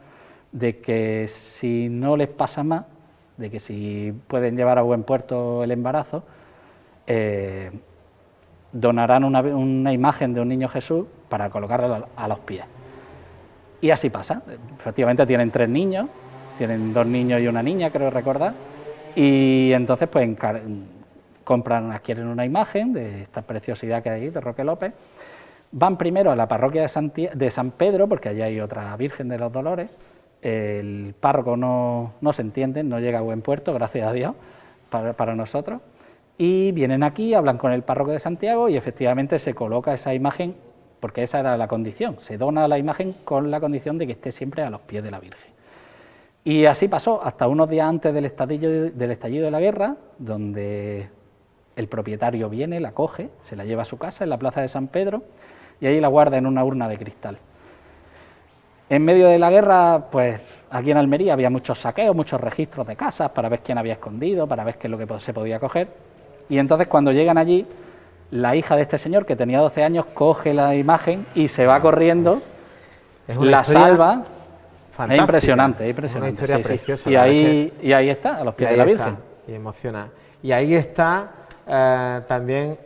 de que si no les pasa más, de que si pueden llevar a buen puerto el embarazo, donarán una imagen de un niño Jesús para colocarla a los pies. Y así pasa. Efectivamente tienen 3 niños, tienen 2 niños y una niña, creo recordar, y entonces pues adquieren una imagen de esta preciosidad que hay ahí, de Roque López. Van primero a la parroquia de San Pedro, porque allí hay otra Virgen de los Dolores. El párroco no se entiende, no llega a buen puerto, gracias a Dios, para nosotros. Y vienen aquí, hablan con el párroco de Santiago y efectivamente se coloca esa imagen, porque esa era la condición. Se dona la imagen con la condición de que esté siempre a los pies de la Virgen. Y así pasó hasta unos días antes del estallido de la guerra, donde el propietario viene, la coge, se la lleva a su casa en la plaza de San Pedro y ahí la guarda en una urna de cristal. En medio de la guerra, pues aquí en Almería había muchos saqueos, muchos registros de casas para ver quién había escondido, para ver qué es lo que se podía coger. Y entonces cuando llegan allí, la hija de este señor, que tenía 12 años, coge la imagen y se va corriendo, la salva. Fantástica. Es impresionante, Una historia preciosa. Y ahí está, a los pies de la Virgen. Y emociona. Y ahí está también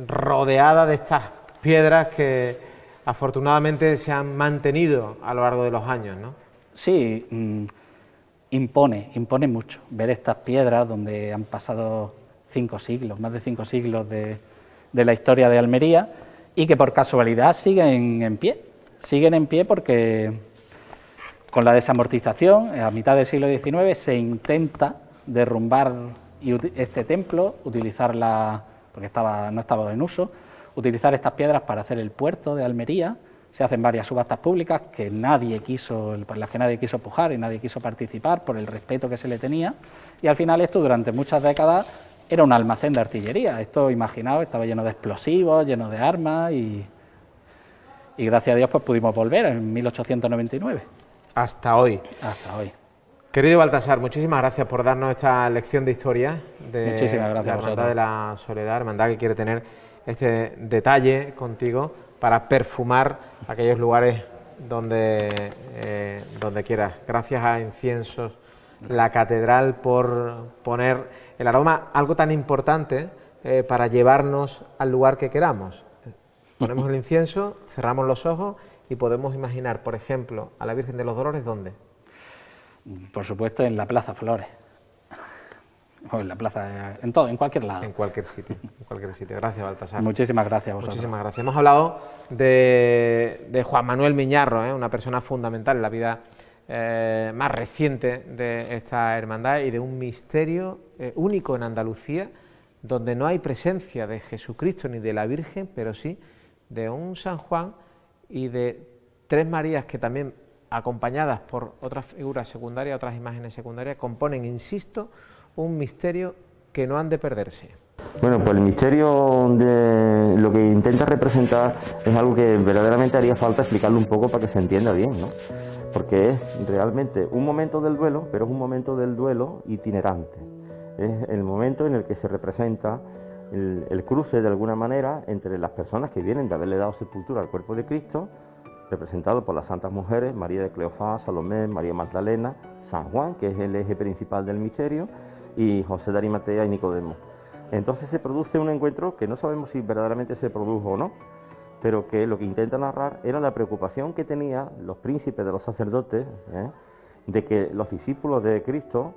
rodeada de estas piedras que afortunadamente se han mantenido a lo largo de los años, ¿no? Sí, impone mucho ver estas piedras donde han pasado 5 siglos, más de 5 siglos de la historia de Almería, y que por casualidad siguen en pie porque con la desamortización, a mitad del siglo XIX, se intenta derrumbar este templo, utilizarla, porque no estaba en uso, utilizar estas piedras para hacer el puerto de Almería. Se hacen varias subastas públicas por las que nadie quiso pujar y nadie quiso participar por el respeto que se le tenía, y al final esto durante muchas décadas era un almacén de artillería. Esto, imaginaos, estaba lleno de explosivos, lleno de armas, y gracias a Dios pues pudimos volver en 1899. Hasta hoy. Hasta hoy. Querido Baltasar, muchísimas gracias por darnos esta lección de historia de Muchísimas gracias la a Hermandad vosotros. de la Soledad, hermandad que quiere tener este detalle contigo para perfumar aquellos lugares donde quieras. Gracias a Inciensos La Catedral por poner el aroma, algo tan importante para llevarnos al lugar que queramos. Ponemos el incienso, cerramos los ojos y podemos imaginar, por ejemplo, a la Virgen de los Dolores, ¿dónde? Por supuesto, en la Plaza Flores. O en la plaza, en cualquier lado. En cualquier sitio, en cualquier sitio. Gracias, Baltasar. Muchísimas gracias a vosotros. Muchísimas gracias. Hemos hablado de Juan Manuel Miñarro, una persona fundamental en la vida más reciente de esta hermandad y de un misterio único en Andalucía, donde no hay presencia de Jesucristo ni de la Virgen, pero sí de un San Juan y de 3 Marías que también, acompañadas por otras figuras secundarias, otras imágenes secundarias, componen, insisto, un misterio que no han de perderse. Bueno, pues el misterio de lo que intenta representar es algo que verdaderamente haría falta explicarlo un poco para que se entienda bien, ¿no? Porque es realmente un momento del duelo, pero es un momento del duelo itinerante. Es el momento en el que se representa el cruce de alguna manera entre las personas que vienen de haberle dado sepultura al cuerpo de Cristo, representado por las santas mujeres, María de Cleofás, Salomé, María Magdalena, San Juan, que es el eje principal del misterio, y José de Arimatea y Nicodemo. Entonces se produce un encuentro que no sabemos si verdaderamente se produjo o no, pero que lo que intenta narrar era la preocupación que tenían los príncipes de los sacerdotes, de que los discípulos de Cristo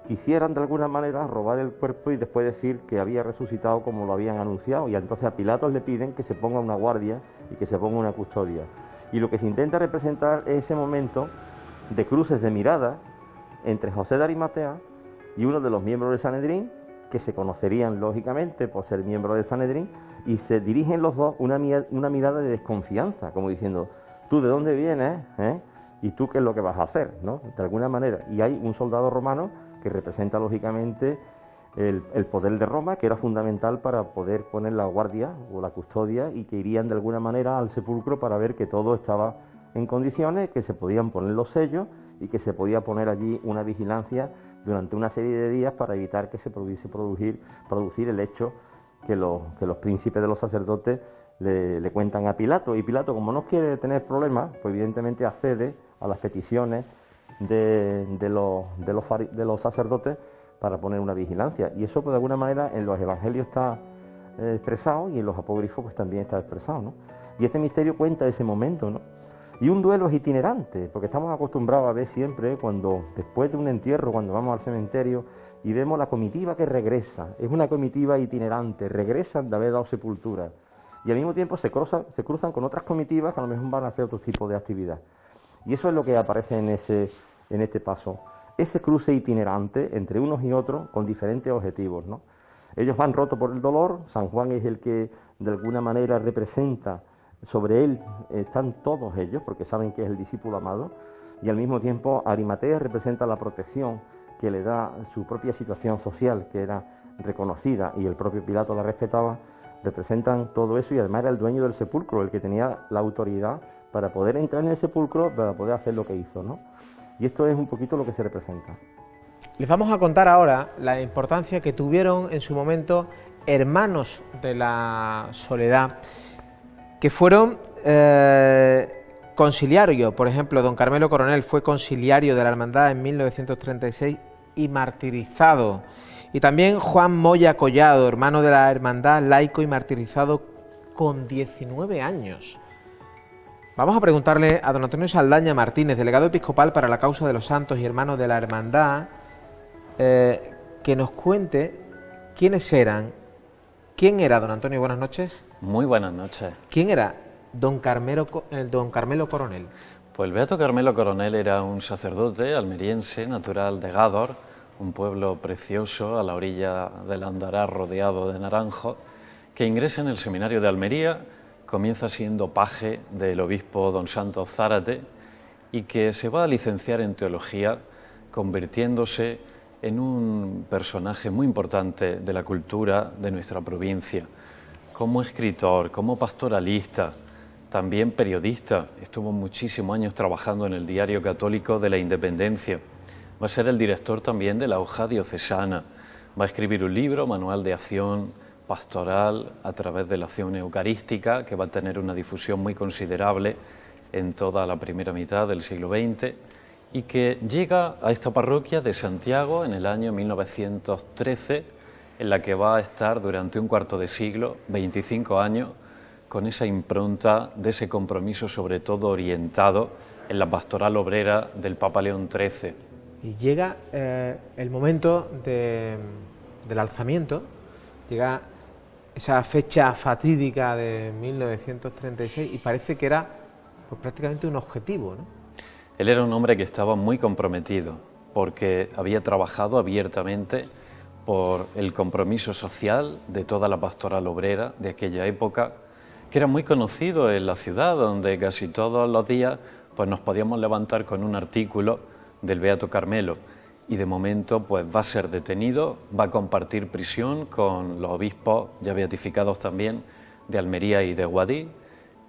quisieran de alguna manera robar el cuerpo y después decir que había resucitado como lo habían anunciado, y entonces a Pilatos le piden que se ponga una guardia y que se ponga una custodia. Y lo que se intenta representar es ese momento de cruces de mirada entre José de Arimatea y uno de los miembros del Sanedrín, que se conocerían lógicamente por ser miembros del Sanedrín, y se dirigen los dos una mirada de desconfianza, como diciendo, ¿tú de dónde vienes? ¿Y tú qué es lo que vas a hacer? ¿No? De alguna manera. Y hay un soldado romano que representa lógicamente el poder de Roma, que era fundamental para poder poner la guardia o la custodia, y que irían de alguna manera al sepulcro para ver que todo estaba en condiciones, que se podían poner los sellos y que se podía poner allí una vigilancia durante una serie de días para evitar que se pudiese producir el hecho que los príncipes de los sacerdotes le cuentan a Pilato. Y Pilato, como no quiere tener problemas, pues evidentemente accede a las peticiones de los sacerdotes para poner una vigilancia. Y eso, pues, de alguna manera en los evangelios está expresado, y en los apócrifos pues también está expresado, ¿no? Y este misterio cuenta ese momento, ¿no? Y un duelo es itinerante, porque estamos acostumbrados a ver siempre, cuando después de un entierro, cuando vamos al cementerio y vemos la comitiva que regresa, es una comitiva itinerante, regresan de haber dado sepultura, y al mismo tiempo se cruzan con otras comitivas que a lo mejor van a hacer otro tipo de actividad. Y eso es lo que aparece en este paso, ese cruce itinerante entre unos y otros con diferentes objetivos, ¿no? Ellos van rotos por el dolor, San Juan es el que de alguna manera representa, sobre él están todos ellos, porque saben que es el discípulo amado, y al mismo tiempo Arimatea representa la protección que le da su propia situación social, que era reconocida y el propio Pilato la respetaba. Representan todo eso, y además era el dueño del sepulcro, el que tenía la autoridad para poder entrar en el sepulcro, para poder hacer lo que hizo, ¿no? Y esto es un poquito lo que se representa. Les vamos a contar ahora la importancia que tuvieron en su momento hermanos de la Soledad, que fueron conciliario. Por ejemplo, don Carmelo Coronel fue conciliario de la Hermandad en 1936 y martirizado. Y también Juan Moya Collado, hermano de la Hermandad, laico y martirizado con 19 años. Vamos a preguntarle a don Antonio Saldaña Martínez, delegado episcopal para la causa de los santos y hermanos de la hermandad, que nos cuente quiénes eran. ¿Quién era, don Antonio? Buenas noches. Muy buenas noches. ¿Quién era don Carmelo Coronel? Pues el beato Carmelo Coronel era un sacerdote almeriense, natural de Gádor, un pueblo precioso a la orilla del Andará, rodeado de naranjos, que ingresa en el seminario de Almería, comienza siendo paje del obispo don Santos Zárate y que se va a licenciar en teología, convirtiéndose en un personaje muy importante de la cultura de nuestra provincia. Como escritor, como pastoralista, también periodista, estuvo muchísimos años trabajando en el Diario Católico de la Independencia. Va a ser el director también de la hoja diocesana. Va a escribir un libro, Manual de Acción Pastoral a través de la acción eucarística, que va a tener una difusión muy considerable en toda la primera mitad del siglo XX y que llega a esta parroquia de Santiago en el año 1913, en la que va a estar durante un cuarto de siglo, 25 años, con esa impronta de ese compromiso sobre todo orientado en la pastoral obrera del Papa León XIII. Y llega el momento del alzamiento, llega esa fecha fatídica de 1936 y parece que era pues, prácticamente un objetivo, ¿no? Él era un hombre que estaba muy comprometido porque había trabajado abiertamente por el compromiso social de toda la pastoral obrera de aquella época, que era muy conocido en la ciudad, donde casi todos los días pues, nos podíamos levantar con un artículo del beato Carmelo y de momento pues, va a ser detenido, va a compartir prisión con los obispos ya beatificados también de Almería y de Guadix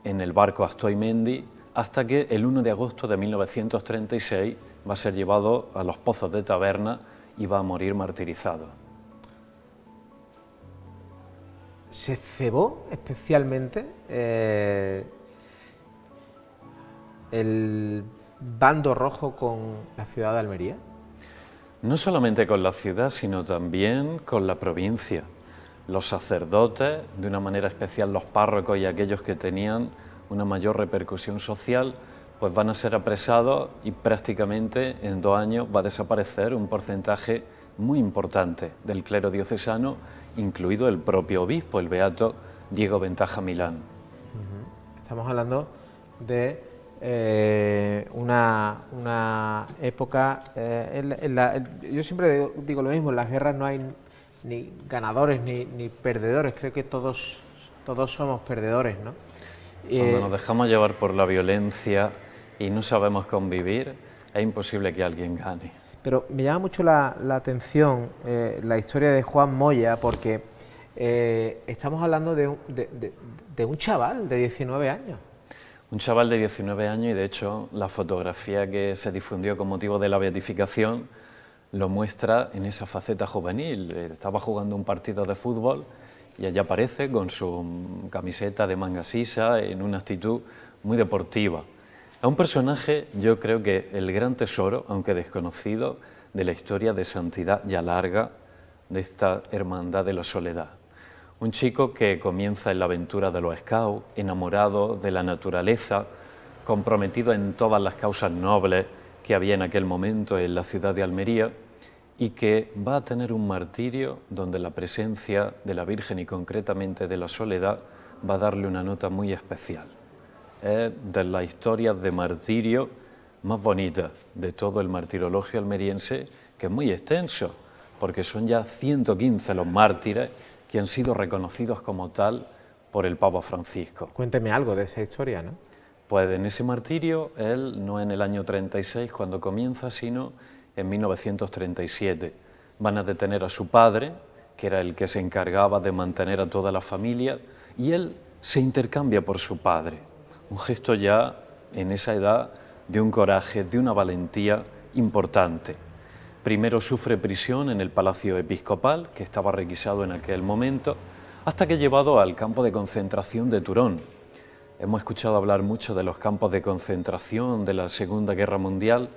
en el barco Astoy-Mendi, hasta que el 1 de agosto de 1936 va a ser llevado a los pozos de Taberna y va a morir martirizado. ¿Se cebó especialmente el bando rojo con la ciudad de Almería? No solamente con la ciudad, sino también con la provincia. Los sacerdotes, de una manera especial los párrocos y aquellos que tenían una mayor repercusión social, pues van a ser apresados y prácticamente en 2 años va a desaparecer un porcentaje muy importante del clero diocesano, incluido el propio obispo, el beato Diego Ventaja Milán. Estamos hablando de una época, yo siempre digo lo mismo, en las guerras no hay ni ganadores ni perdedores, creo que todos somos perdedores, ¿no? Cuando nos dejamos llevar por la violencia y no sabemos convivir, es imposible que alguien gane. Pero me llama mucho la atención la historia de Juan Moya, porque estamos hablando de un chaval de 19 años. Un chaval de 19 años y de hecho la fotografía que se difundió con motivo de la beatificación lo muestra en esa faceta juvenil. Estaba jugando un partido de fútbol y allá aparece con su camiseta de manga sisa en una actitud muy deportiva. Es un personaje, yo creo que el gran tesoro, aunque desconocido, de la historia de santidad ya larga de esta hermandad de la soledad. Un chico que comienza en la aventura de los scouts, enamorado de la naturaleza, comprometido en todas las causas nobles que había en aquel momento en la ciudad de Almería y que va a tener un martirio donde la presencia de la Virgen y concretamente de la soledad va a darle una nota muy especial. Es de las historias de martirio más bonitas de todo el martirologio almeriense, que es muy extenso, porque son ya 115 los mártires que han sido reconocidos como tal por el Papa Francisco. Cuénteme algo de esa historia, ¿no? Pues en ese martirio, él no en el año 36 cuando comienza, sino en 1937. Van a detener a su padre, que era el que se encargaba de mantener a toda la familia, y él se intercambia por su padre. Un gesto ya, en esa edad, de un coraje, de una valentía importante. Primero sufre prisión en el Palacio Episcopal, que estaba requisado en aquel momento, hasta que es llevado al campo de concentración de Turón. Hemos escuchado hablar mucho de los campos de concentración de la Segunda Guerra Mundial,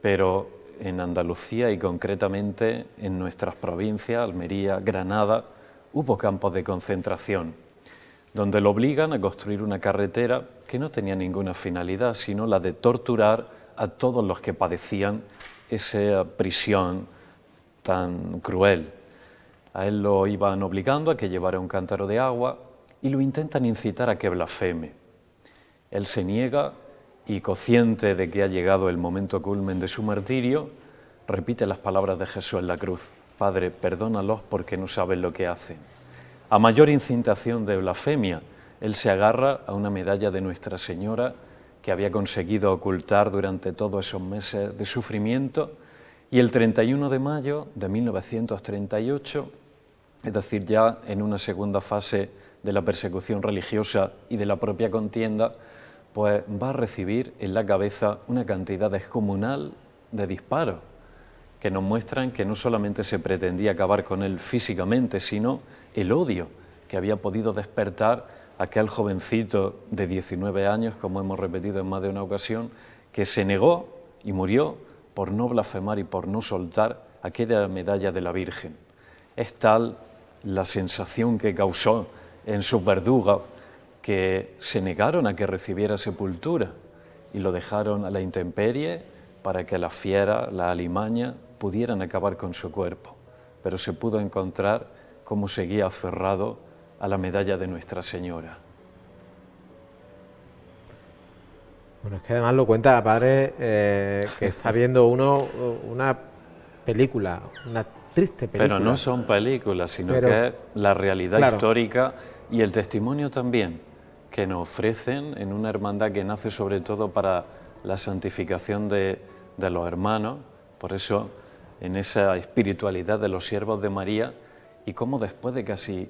pero en Andalucía y concretamente en nuestras provincias, Almería, Granada, hubo campos de concentración. donde lo obligan a construir una carretera que no tenía ninguna finalidad, sino la de torturar a todos los que padecían esa prisión tan cruel. A él lo iban obligando a que llevara un cántaro de agua y lo intentan incitar a que blasfeme. Él se niega y, consciente de que ha llegado el momento culmen de su martirio, repite las palabras de Jesús en la cruz: Padre, perdónalos porque no saben lo que hacen. A mayor incitación de blasfemia, él se agarra a una medalla de Nuestra Señora que había conseguido ocultar durante todos esos meses de sufrimiento, y el 31 de mayo de 1938, es decir, ya en una segunda fase de la persecución religiosa y de la propia contienda, pues va a recibir en la cabeza una cantidad descomunal de disparos que nos muestran que no solamente se pretendía acabar con él físicamente, sino el odio que había podido despertar aquel jovencito de 19 años, como hemos repetido en más de una ocasión, que se negó y murió por no blasfemar y por no soltar aquella medalla de la Virgen. Es tal la sensación que causó en sus verdugos que se negaron a que recibiera sepultura y lo dejaron a la intemperie para que las fieras, las alimañas, pudieran acabar con su cuerpo. Pero se pudo encontrar cómo seguía aferrado a la medalla de Nuestra Señora. Bueno, es que además lo cuenta, padre, que está viendo uno una película, una triste película. Pero no son películas, sino que es la realidad histórica y el testimonio también que nos ofrecen en una hermandad que nace sobre todo para la santificación de los hermanos, por eso en esa espiritualidad de los siervos de María, y cómo después de casi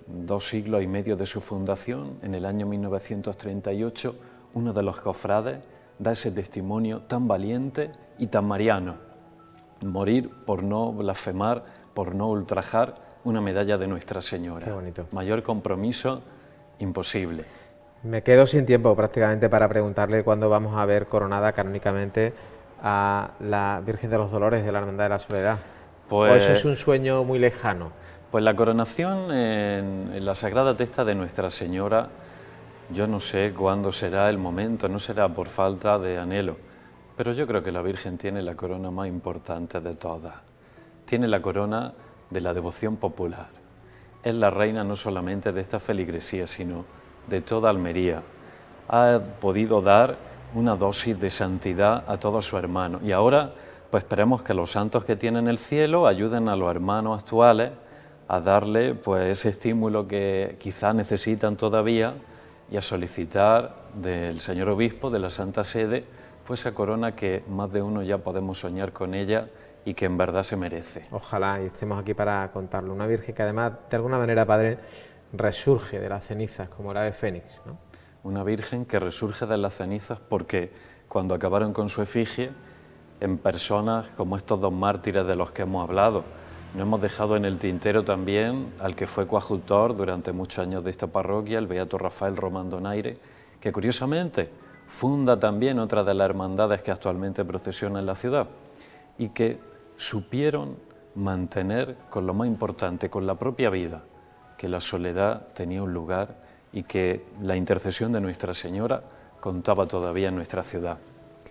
2 siglos y medio de su fundación, en el año 1938, uno de los cofrades da ese testimonio tan valiente y tan mariano: morir por no blasfemar, por no ultrajar una medalla de Nuestra Señora. Qué bonito. Mayor compromiso imposible. Me quedo sin tiempo prácticamente para preguntarle cuándo vamos a ver coronada canónicamente a la Virgen de los Dolores de la Hermandad de la Soledad. Pues, ¿O eso es un sueño muy lejano? Pues la coronación en la Sagrada Testa de Nuestra Señora, yo no sé cuándo será el momento, no será por falta de anhelo, pero yo creo que la Virgen tiene la corona más importante de todas. Tiene la corona de la devoción popular. Es la reina no solamente de esta feligresía, sino de toda Almería. Ha podido dar una dosis de santidad a todos sus hermanos. Y ahora, pues esperemos que los santos que tienen el cielo ayuden a los hermanos actuales a darle pues ese estímulo que quizás necesitan todavía y a solicitar del señor obispo, de la Santa Sede, pues esa corona que más de uno ya podemos soñar con ella y que en verdad se merece. Ojalá y estemos aquí para contarlo. Una Virgen que además, de alguna manera, padre, resurge de las cenizas como el ave fénix, ¿no? Una Virgen que resurge de las cenizas porque cuando acabaron con su efigie, en personas como estos 2 mártires de los que hemos hablado, no hemos dejado en el tintero también al que fue coadjutor durante muchos años de esta parroquia, el beato Rafael Román Donaire, que curiosamente funda también otra de las hermandades que actualmente procesiona en la ciudad y que supieron mantener con lo más importante, con la propia vida, que la soledad tenía un lugar y que la intercesión de Nuestra Señora contaba todavía en nuestra ciudad.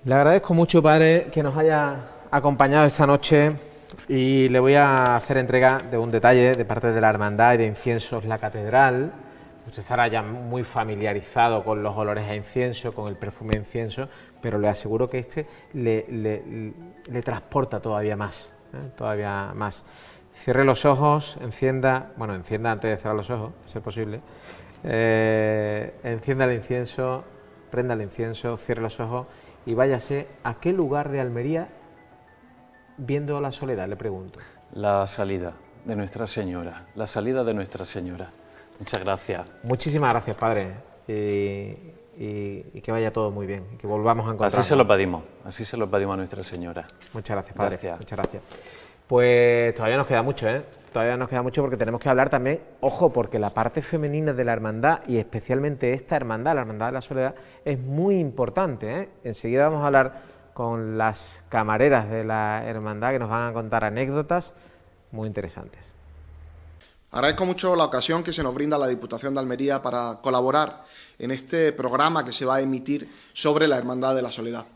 Le agradezco mucho, padre, que nos haya acompañado esta noche y le voy a hacer entrega de un detalle de parte de la Hermandad y de Inciensos La Catedral. Usted estará ya muy familiarizado con los olores a incienso, con el perfume de incienso, pero le aseguro que este le transporta todavía más, todavía más. Cierre los ojos, encienda antes de cerrar los ojos, a ser posible. Encienda el incienso, prenda el incienso, cierre los ojos y váyase a qué lugar de Almería viendo la soledad, le pregunto. La salida de Nuestra Señora, la salida de Nuestra Señora. Muchas gracias. Muchísimas gracias, padre, y que vaya todo muy bien, y que volvamos a encontrarnos. Así se lo pedimos a Nuestra Señora. Muchas gracias, padre. Gracias. Muchas gracias. Pues todavía nos queda mucho, Todavía nos queda mucho porque tenemos que hablar también, ojo, porque la parte femenina de la hermandad, y especialmente esta hermandad, la Hermandad de la Soledad, es muy importante, Enseguida vamos a hablar con las camareras de la hermandad que nos van a contar anécdotas muy interesantes. Agradezco mucho la ocasión que se nos brinda la Diputación de Almería para colaborar en este programa que se va a emitir sobre la Hermandad de la Soledad.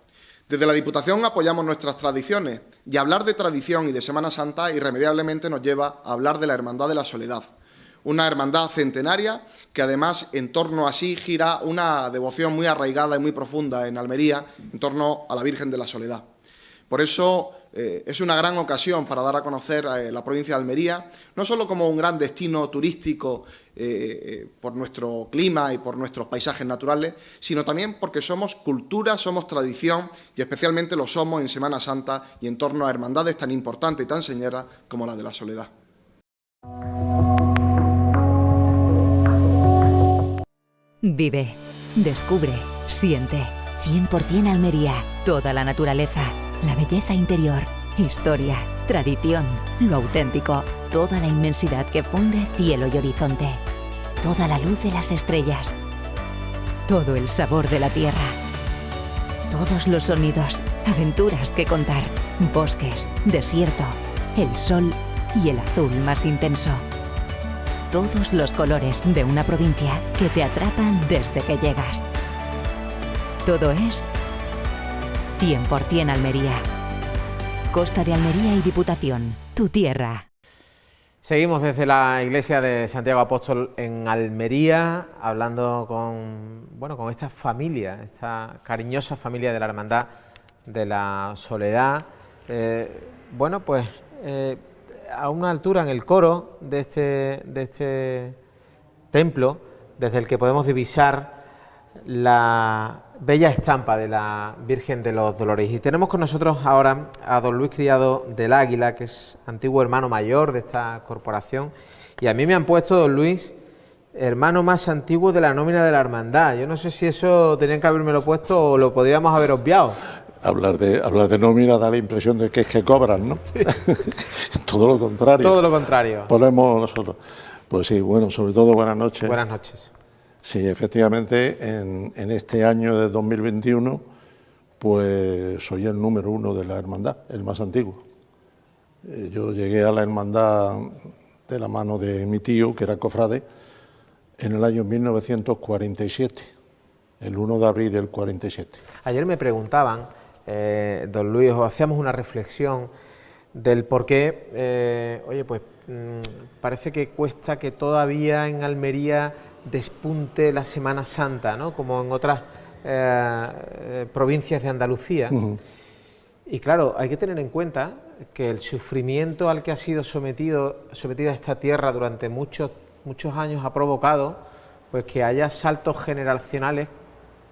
Desde la Diputación apoyamos nuestras tradiciones y hablar de tradición y de Semana Santa irremediablemente nos lleva a hablar de la Hermandad de la Soledad. Una hermandad centenaria que además en torno a sí gira una devoción muy arraigada y muy profunda en Almería en torno a la Virgen de la Soledad. Por eso es una gran ocasión para dar a conocer la provincia de Almería, no solo como un gran destino turístico por nuestro clima y por nuestros paisajes naturales, sino también porque somos cultura, somos tradición y especialmente lo somos en Semana Santa y en torno a hermandades tan importantes y tan señeras como la de la Soledad. Vive, descubre, siente. 100% Almería. Toda la naturaleza, la belleza interior, historia, tradición, lo auténtico. Toda la inmensidad que funde cielo y horizonte. Toda la luz de las estrellas. Todo el sabor de la tierra. Todos los sonidos, aventuras que contar. Bosques, desierto, el sol y el azul más intenso. Todos los colores de una provincia que te atrapan desde que llegas. Todo es 100% Almería. Costa de Almería y Diputación, tu tierra. Seguimos desde la iglesia de Santiago Apóstol en Almería, hablando con esta familia, esta cariñosa familia de la Hermandad de la Soledad. A una altura en el coro de este templo, desde el que podemos divisar la bella estampa de la Virgen de los Dolores. Y tenemos con nosotros ahora a don Luis Criado del Águila, que es antiguo hermano mayor de esta corporación. Y a mí me han puesto, don Luis, hermano más antiguo de la nómina de la hermandad. Yo no sé si eso tenían que habérmelo puesto o lo podríamos haber obviado. Hablar de nómina da la impresión de que es que cobran, ¿no? Sí. Todo lo contrario. Todo lo contrario. Ponemos nosotros. Pues sí, bueno, sobre todo buenas noches. Buenas noches. Sí, efectivamente, en este año de 2021, pues soy el número 1 de la hermandad, el más antiguo. Yo llegué a la hermandad de la mano de mi tío, que era cofrade, en el año 1947, el 1 de abril del 47. Ayer me preguntaban, don Luis, o hacíamos una reflexión del por qué, parece que cuesta que todavía en Almería despunte la Semana Santa, ¿no? Como en otras provincias de Andalucía. Y claro, hay que tener en cuenta que el sufrimiento al que ha sido sometida esta tierra durante muchos años ha provocado pues que haya saltos generacionales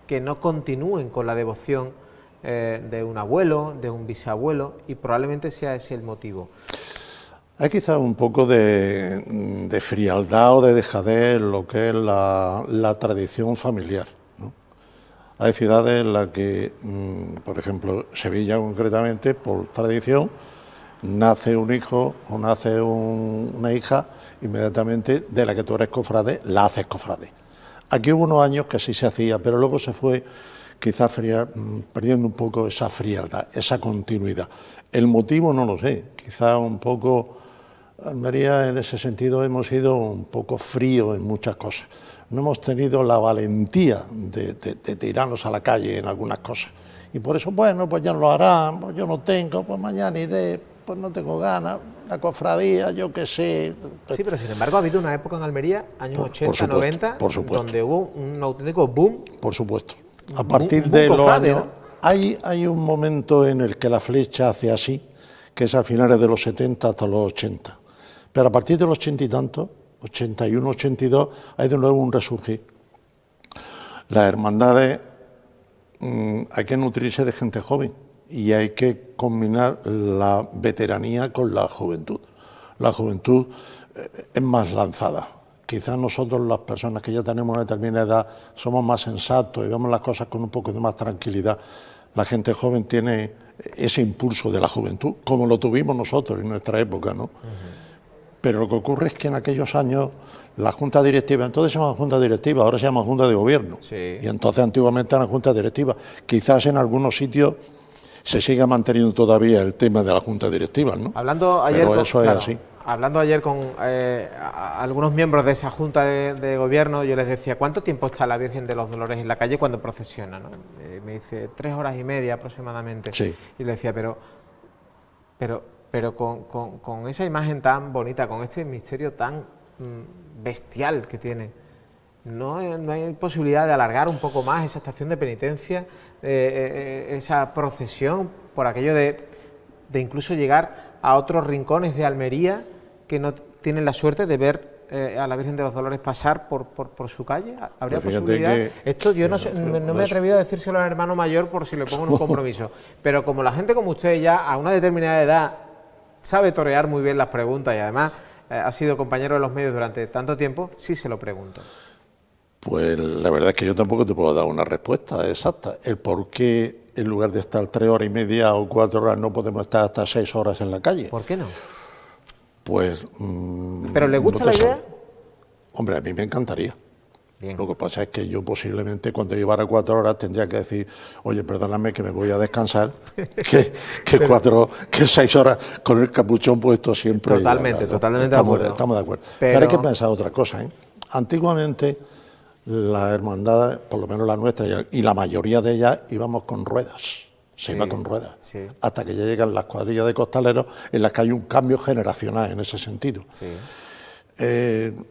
que no continúen con la devoción de un abuelo, de un bisabuelo, y probablemente sea ese el motivo. Hay quizás un poco de frialdad o de dejadez en lo que es la tradición familiar, ¿no? Hay ciudades en las que, por ejemplo, Sevilla concretamente, por tradición, nace un hijo o nace una hija, inmediatamente de la que tú eres cofrade, la haces cofrade. Aquí hubo unos años que así se hacía, pero luego se fue quizás perdiendo un poco esa frialdad, esa continuidad. El motivo no lo sé, quizás un poco... Almería en ese sentido hemos sido un poco fríos en muchas cosas. No hemos tenido la valentía de tirarnos a la calle en algunas cosas. Y por eso, bueno, pues ya no lo harán, pues yo no tengo, pues mañana iré, pues no tengo ganas, la cofradía, yo qué sé. Sí, pero sin embargo ha habido una época en Almería, años 80, supuesto, 90, donde hubo un auténtico boom. Por supuesto. A partir de los años... ¿no? Hay un momento en el que la flecha hace así, que es a finales de los 70 hasta los 80. Pero a partir de los 80 y tantos, 81, 82, hay de nuevo un resurgir. Las hermandades, hay que nutrirse de gente joven y hay que combinar la veteranía con la juventud. La juventud es más lanzada. Quizás nosotros, las personas que ya tenemos una determinada edad, somos más sensatos y vemos las cosas con un poco de más tranquilidad. La gente joven tiene ese impulso de la juventud, como lo tuvimos nosotros en nuestra época, ¿no? Pero lo que ocurre es que en aquellos años la Junta Directiva, entonces se llamaba Junta Directiva, ahora se llama Junta de Gobierno. Sí. Y entonces antiguamente eran Junta Directiva. Quizás en algunos sitios se siga manteniendo todavía el tema de la Junta Directiva, ¿no? Hablando ayer, pero eso es así. hablando ayer con algunos miembros de esa Junta de Gobierno, yo les decía, ¿cuánto tiempo está la Virgen de los Dolores en la calle cuando procesiona, ¿no? Me dice, 3 horas y media aproximadamente. Sí. Y le decía, pero con esa imagen tan bonita, con este misterio tan bestial que tiene, ¿no hay posibilidad de alargar un poco más esa estación de penitencia, esa procesión, por aquello de incluso llegar a otros rincones de Almería que no tienen la suerte de ver a la Virgen de los Dolores pasar por su calle? ¿Habría posibilidad? Esto yo no me he atrevido a decírselo al hermano mayor por si le pongo en un compromiso, pero como la gente como usted ya a una determinada edad sabe torear muy bien las preguntas y además ha sido compañero de los medios durante tanto tiempo, sí se lo pregunto. Pues la verdad es que yo tampoco te puedo dar una respuesta exacta. El por qué en lugar de estar 3 horas y media o 4 horas no podemos estar hasta 6 horas en la calle. ¿Por qué no? Pues... ¿Pero le gusta la idea? Hombre, a mí me encantaría. Bien. Lo que pasa es que yo posiblemente cuando llevara 4 horas tendría que decir, oye, perdóname que me voy a descansar, que 6 horas con el capuchón puesto siempre. Totalmente de acuerdo. Estamos de acuerdo. Pero hay que pensar otra cosa, ¿eh? Antiguamente las hermandades, por lo menos la nuestra y la mayoría de ellas, íbamos con ruedas. Se iba con ruedas. Sí. Hasta que ya llegan las cuadrillas de costaleros en las que hay un cambio generacional en ese sentido. Sí.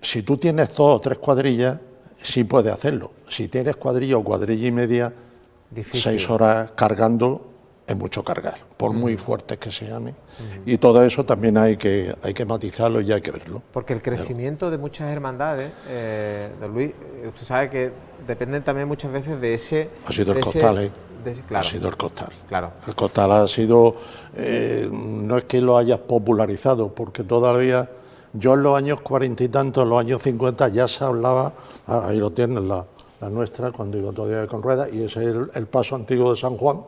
Si tú tienes 2 o 3 cuadrillas, sí puedes hacerlo. Si tienes cuadrilla o cuadrilla y media, difícil. 6 horas cargando es mucho cargar, por muy fuertes que sean. Y todo eso también hay que matizarlo y hay que verlo. Porque el crecimiento de muchas hermandades, don Luis, usted sabe que dependen también muchas veces de ese... Ha sido el costal, claro. Ha sido el costal. Claro. El costal ha sido... no es que lo hayas popularizado, porque todavía... Yo en los años 40 y tantos, en los años 50, ya se hablaba... ahí lo tienen, la nuestra, cuando iba todavía con ruedas, y ese es el paso antiguo de San Juan,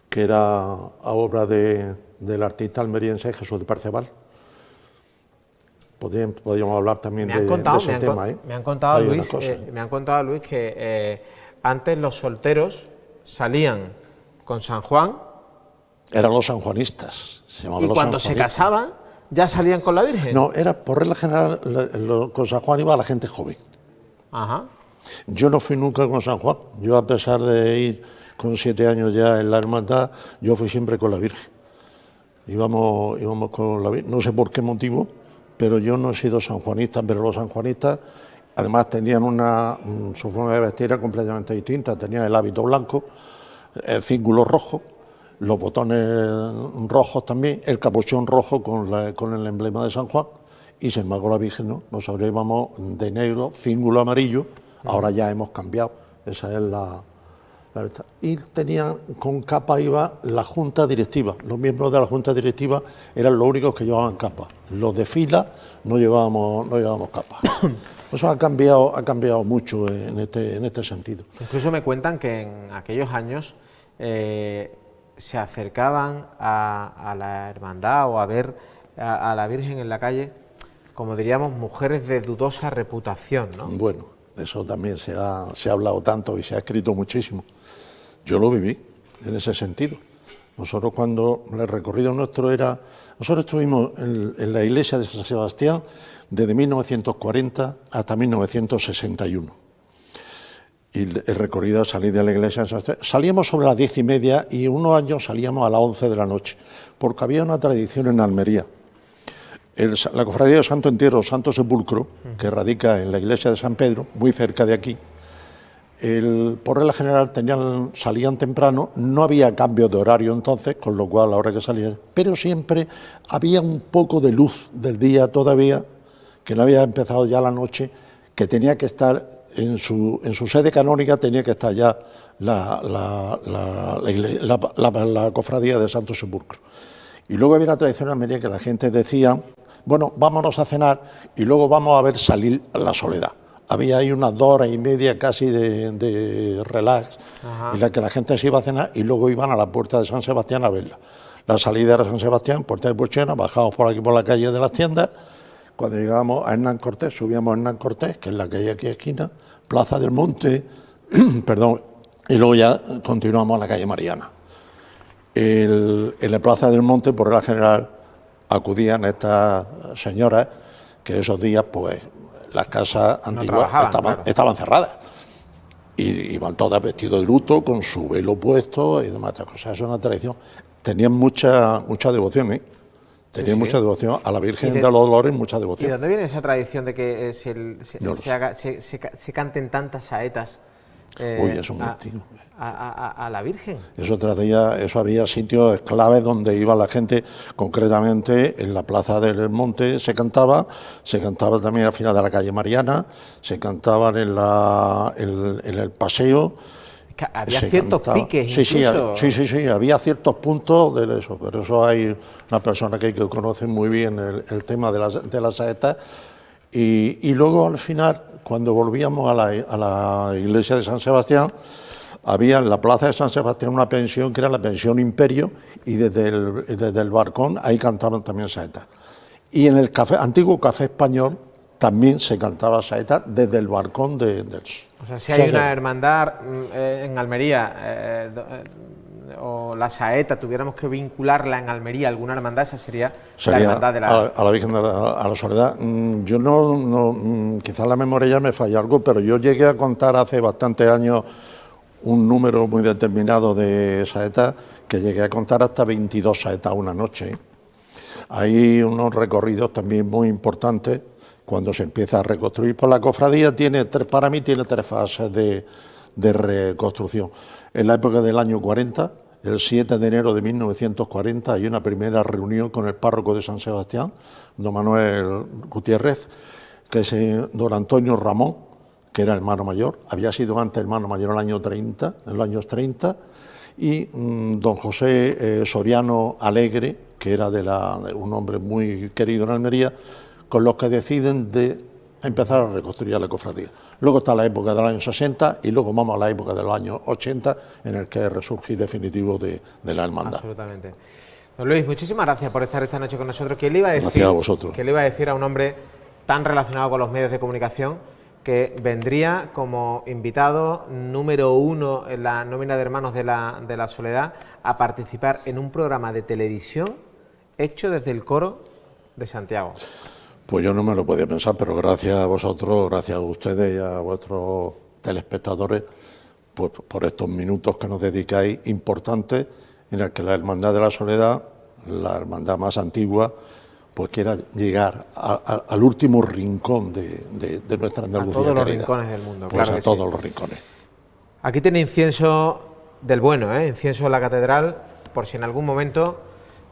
que era a obra del artista almeriense Jesús de Perceval. Podríamos hablar también de ese tema. Me han contado, Luis, que antes los solteros salían con San Juan. Eran los sanjuanistas. Y cuando se casaban, ¿ya salían con la Virgen? No, era por regla general, con San Juan iba la gente joven. Ajá. Yo no fui nunca con San Juan. Yo, a pesar de ir con 7 años ya en la hermandad, yo fui siempre con la Virgen. Íbamos con la Virgen, no sé por qué motivo, pero yo no he sido sanjuanista, pero los sanjuanistas además tenían su forma de vestir era completamente distinta. Tenían el hábito blanco, el cíngulo rojo, los botones rojos también, el capuchón rojo con el emblema de San Juan, y sin embargo la Virgen nosotros íbamos de negro, cíngulo amarillo. Ahora ya hemos cambiado, esa es la y tenían, con capa iba la junta directiva. Los miembros de la junta directiva eran los únicos que llevaban capa. Los de fila no llevábamos capa. Eso ha cambiado mucho en este sentido. Incluso me cuentan que en aquellos años se acercaban a la hermandad o a ver a la Virgen en la calle, como diríamos, mujeres de dudosa reputación, ¿no? Bueno, eso también se ha hablado tanto y se ha escrito muchísimo. Yo lo viví en ese sentido. Nosotros, cuando el recorrido nuestro era... Nosotros estuvimos en la iglesia de San Sebastián desde 1940 hasta 1961. Y el recorrido, salir de la iglesia de San Sebastián, salíamos sobre las 10:30 y unos años salíamos a las 11 de la noche, porque había una tradición en Almería. La cofradía de Santo Entierro, Santo Sepulcro, que radica en la iglesia de San Pedro, muy cerca de aquí, por regla general salían temprano, no había cambio de horario entonces, con lo cual a la hora que salía, pero siempre había un poco de luz del día todavía, que no había empezado ya la noche, que tenía que estar en su sede canónica, tenía que estar ya la cofradía de Santo Sepulcro. Y luego había una tradición en Almería que la gente decía, bueno, vámonos a cenar y luego vamos a ver salir la Soledad. Había ahí unas 2 horas y media casi de relax, en la que la gente se iba a cenar y luego iban a la puerta de San Sebastián a verla. La salida era San Sebastián, puerta de Puchena, bajábamos por aquí por la calle de las tiendas. Cuando llegábamos a Hernán Cortés, subíamos a Hernán Cortés, que es la calle aquí esquina, Plaza del Monte, perdón, y luego ya continuamos a la calle Mariana. En la Plaza del Monte, por regla general, acudían estas señoras, que esos días pues las casas antiguas estaban cerradas. Y iban todas vestidas de luto, con su velo puesto y demás cosas. Es una tradición. Tenían mucha devoción, ¿eh? Tenían mucha devoción a la Virgen de los Dolores, mucha devoción. ¿Y de dónde viene esa tradición de que se canten tantas saetas Uy, eso es muy antiguo. A la Virgen? Eso había sitios claves donde iba la gente, concretamente en la Plaza del Monte se cantaba también al final de la calle Mariana, se cantaban en el paseo. Había ciertos piques incluso. Sí, había ciertos puntos de eso, pero eso hay una persona que conoce muy bien el tema de las saetas. Y luego al final, cuando volvíamos a la iglesia de San Sebastián, había en la plaza de San Sebastián una pensión que era la pensión Imperio, y desde el balcón ahí cantaban también saetas. Y en el antiguo café español también se cantaba saeta desde el balcón del... O sea, si hay una hermandad en Almería, o la saeta, tuviéramos que vincularla en Almería a alguna hermandad, esa sería la hermandad de a la Virgen de la Soledad. Yo quizás la memoria ya me falla algo, pero yo llegué a contar hace bastantes años un número muy determinado de saetas, que llegué a contar hasta 22 saetas una noche. Hay unos recorridos también muy importantes cuando se empieza a reconstruir. Pues la cofradía para mí tiene tres fases de reconstrucción. En la época del año 40, el 7 de enero de 1940, hay una primera reunión con el párroco de San Sebastián, don Manuel Gutiérrez, que es don Antonio Ramón, que era hermano mayor, había sido antes hermano mayor en los años 30, y don José Soriano Alegre, que era un hombre muy querido en Almería, con los que deciden de empezar a reconstruir la cofradía. Luego está la época del año 60 y luego vamos a la época de los años 80, en el que resurgir definitivo de la hermandad. Absolutamente. Don Luis, muchísimas gracias por estar esta noche con nosotros. ¿Qué le iba a decir? Gracias a vosotros. ¿Qué le iba a decir a un hombre tan relacionado con los medios de comunicación, que vendría como invitado número 1 en la nómina de Hermanos de la Soledad a participar en un programa de televisión hecho desde el coro de Santiago? Pues yo no me lo podía pensar, pero gracias a vosotros, gracias a ustedes y a vuestros telespectadores, pues por estos minutos que nos dedicáis importantes, en el que la Hermandad de la Soledad, la hermandad más antigua, pues quiera llegar al último rincón de nuestra Andalucía. A todos los rincones del mundo, pues claro. A todos los rincones. Aquí tiene incienso del bueno, incienso de la catedral, por si en algún momento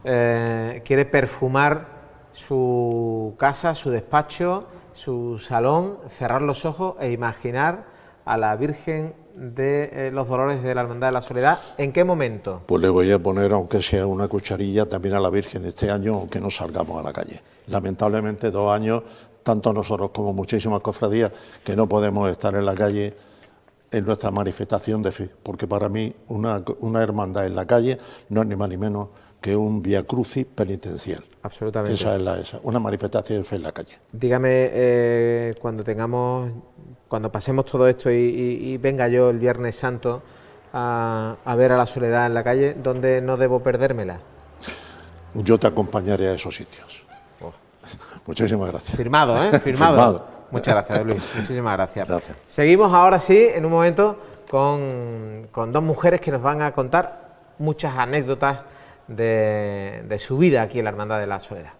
quiere perfumar su casa, su despacho, su salón, cerrar los ojos e imaginar a la Virgen de los Dolores de la Hermandad de la Soledad. ¿En qué momento? Pues le voy a poner, aunque sea una cucharilla, también a la Virgen este año, aunque no salgamos a la calle. Lamentablemente 2 años, tanto nosotros como muchísimas cofradías, que no podemos estar en la calle en nuestra manifestación de fe, porque para mí una hermandad en la calle no es ni más ni menos que un vía crucis penitencial. Absolutamente. Esa es una manifestación de fe en la calle. Dígame, cuando pasemos todo esto y venga yo el Viernes Santo a ver a la Soledad en la calle, ¿dónde no debo perdérmela? Yo te acompañaré a esos sitios. Oh. Muchísimas gracias. Firmado, Firmado. Firmado. Muchas gracias, Luis. Muchísimas gracias. Gracias. Seguimos ahora sí, en un momento, con 2 mujeres que nos van a contar muchas anécdotas de su vida aquí en la Hermandad de la Soledad.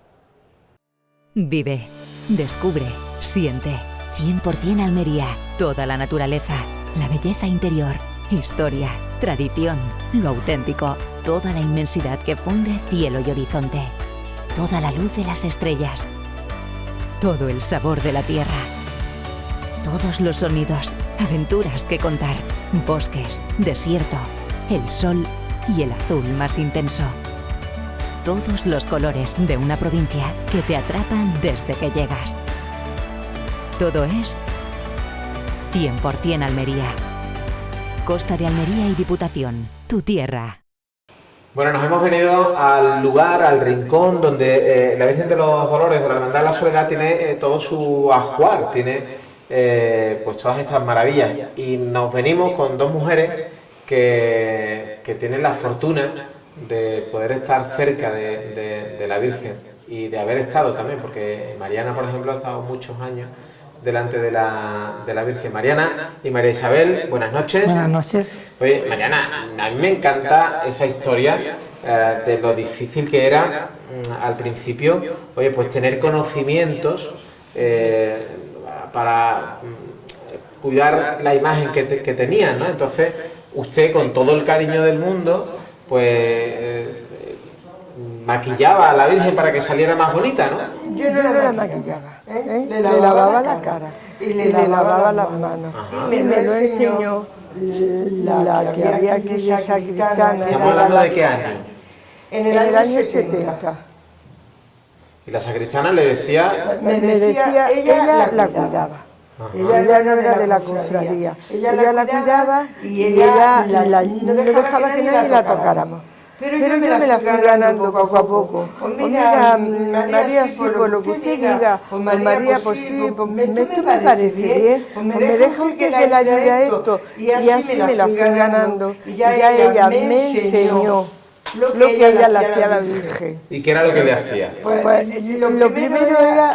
Vive, descubre, siente. 100% Almería. Toda la naturaleza, la belleza interior, historia, tradición, lo auténtico. Toda la inmensidad que funde cielo y horizonte. Toda la luz de las estrellas. Todo el sabor de la tierra. Todos los sonidos, aventuras que contar. Bosques, desierto, el sol y el azul más intenso. Todos los colores de una provincia que te atrapan desde que llegas. Todo es 100% Almería. Costa de Almería y Diputación, tu tierra. Bueno, nos hemos venido al lugar, al rincón, donde la Virgen de los Dolores de la Hermandad de la Soledad tiene todo su ajuar, tiene pues todas estas maravillas. Y nos venimos con 2 mujeres que tienen la fortuna de poder estar cerca de la Virgen y de haber estado también, porque Mariana, por ejemplo, ha estado muchos años delante de la Virgen. Mariana y María Isabel, buenas noches. Buenas noches. Oye, Mariana, a mí me encanta esa historia de lo difícil que era al principio, oye, pues tener conocimientos para cuidar la imagen que tenían, ¿no? Entonces, usted, con todo el cariño del mundo, pues maquillaba a la Virgen para que saliera más bonita, ¿no? Yo no la maquillaba, le lavaba la cara y le lavaba las manos. Y me lo enseñó la que había aquí de sacristana. ¿Estamos hablando de qué año? En el año 70. Y la sacristana le decía... Me decía, ella la cuidaba. Ella no era de la cofradía. Ella la cuidaba y ella no dejaba que nadie la tocáramos. Pero yo me la fui ganando poco a poco. Pues mira, María, sí, por lo que usted diga, pues María, pues sí, pues esto me parece bien, pues me deja usted que la ayude a esto. Y así me la fui ganando. Y ya ella me enseñó lo que ella le hacía a la Virgen. ¿Y qué era lo que le hacía? Pues lo primero era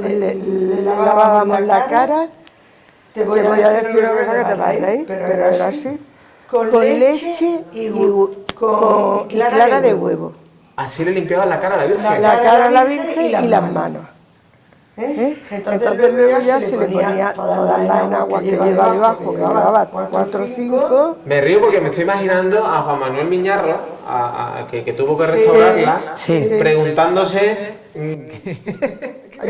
que le lavábamos la cara. Te voy a decir una cosa que te va a reír, pero era así. Con leche y clara de huevo. Así le limpiaban la cara a la Virgen. La cara a la Virgen y las manos. Entonces luego ya se le ponía toda la enagua que lleva debajo, que llevaba 4 o 5. Me río porque me estoy imaginando a Juan Manuel Miñarro, que tuvo que restaurarla, preguntándose...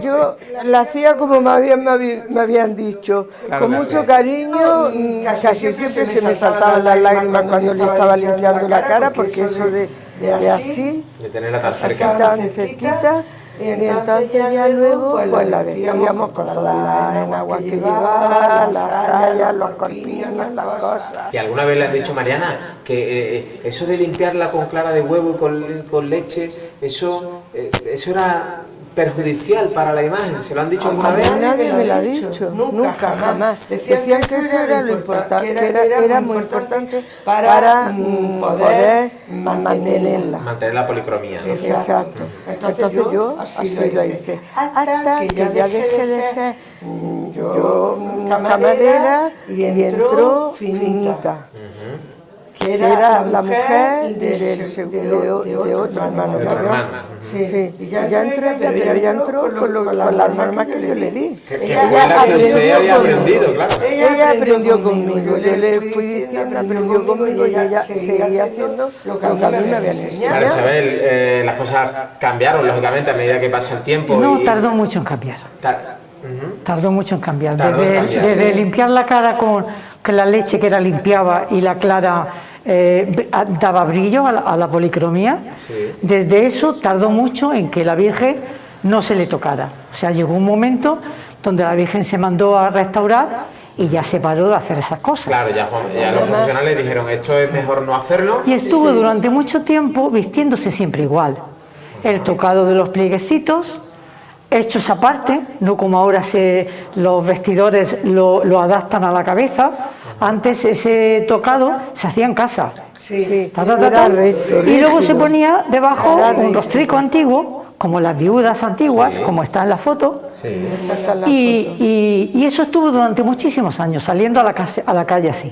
Yo la hacía como me habían dicho, con mucho cariño, casi siempre se me saltaban las lágrimas cuando le estaba limpiando la cara, porque eso de así, de tenerla tan así cerca, tan cerquita, y entonces ya luego pues la vestíamos con todas las enaguas que llevaba, las sayas, los corpiños, las cosas. ¿Y alguna vez le han dicho, Mariana, que eso de limpiarla con clara de huevo y con leche, eso era perjudicial para la imagen? ¿Se lo han dicho alguna vez? Nadie me lo ha dicho, nunca, jamás. Decían que eso era lo importante, que era muy importante para poder mantenerla. Mantener la policromía, ¿no? Exacto. Entonces yo así lo hice. Hasta que ya dejé de ser yo camarera y entró Finita, que era la mujer de otro hermano mayor. Sí, y ya entró ella, pero ella entró con las normas que yo le di. Ella aprendió conmigo, yo le fui diciendo, aprendió conmigo y ella seguía haciendo lo que a mí me habían enseñado. María Isabel, las cosas cambiaron, lógicamente, a medida que pasa el tiempo. No, tardó mucho en cambiar. Tardó mucho en cambiar. Desde limpiar la cara con la leche que la limpiaba y la clara daba brillo a la policromía, desde eso tardó mucho en que la Virgen no se le tocara. O sea, llegó un momento donde la Virgen se mandó a restaurar y ya se paró de hacer esas cosas. Claro, ya los profesionales dijeron, esto es mejor no hacerlo. Y estuvo durante mucho tiempo vistiéndose siempre igual. El tocado de los plieguecitos, hechos aparte, no como ahora los vestidores lo adaptan a la cabeza. Antes ese tocado se hacía en casa. Y luego se ponía debajo un rostrico antiguo, como las viudas antiguas, como está en la foto. Y eso estuvo durante muchísimos años, saliendo a la calle así.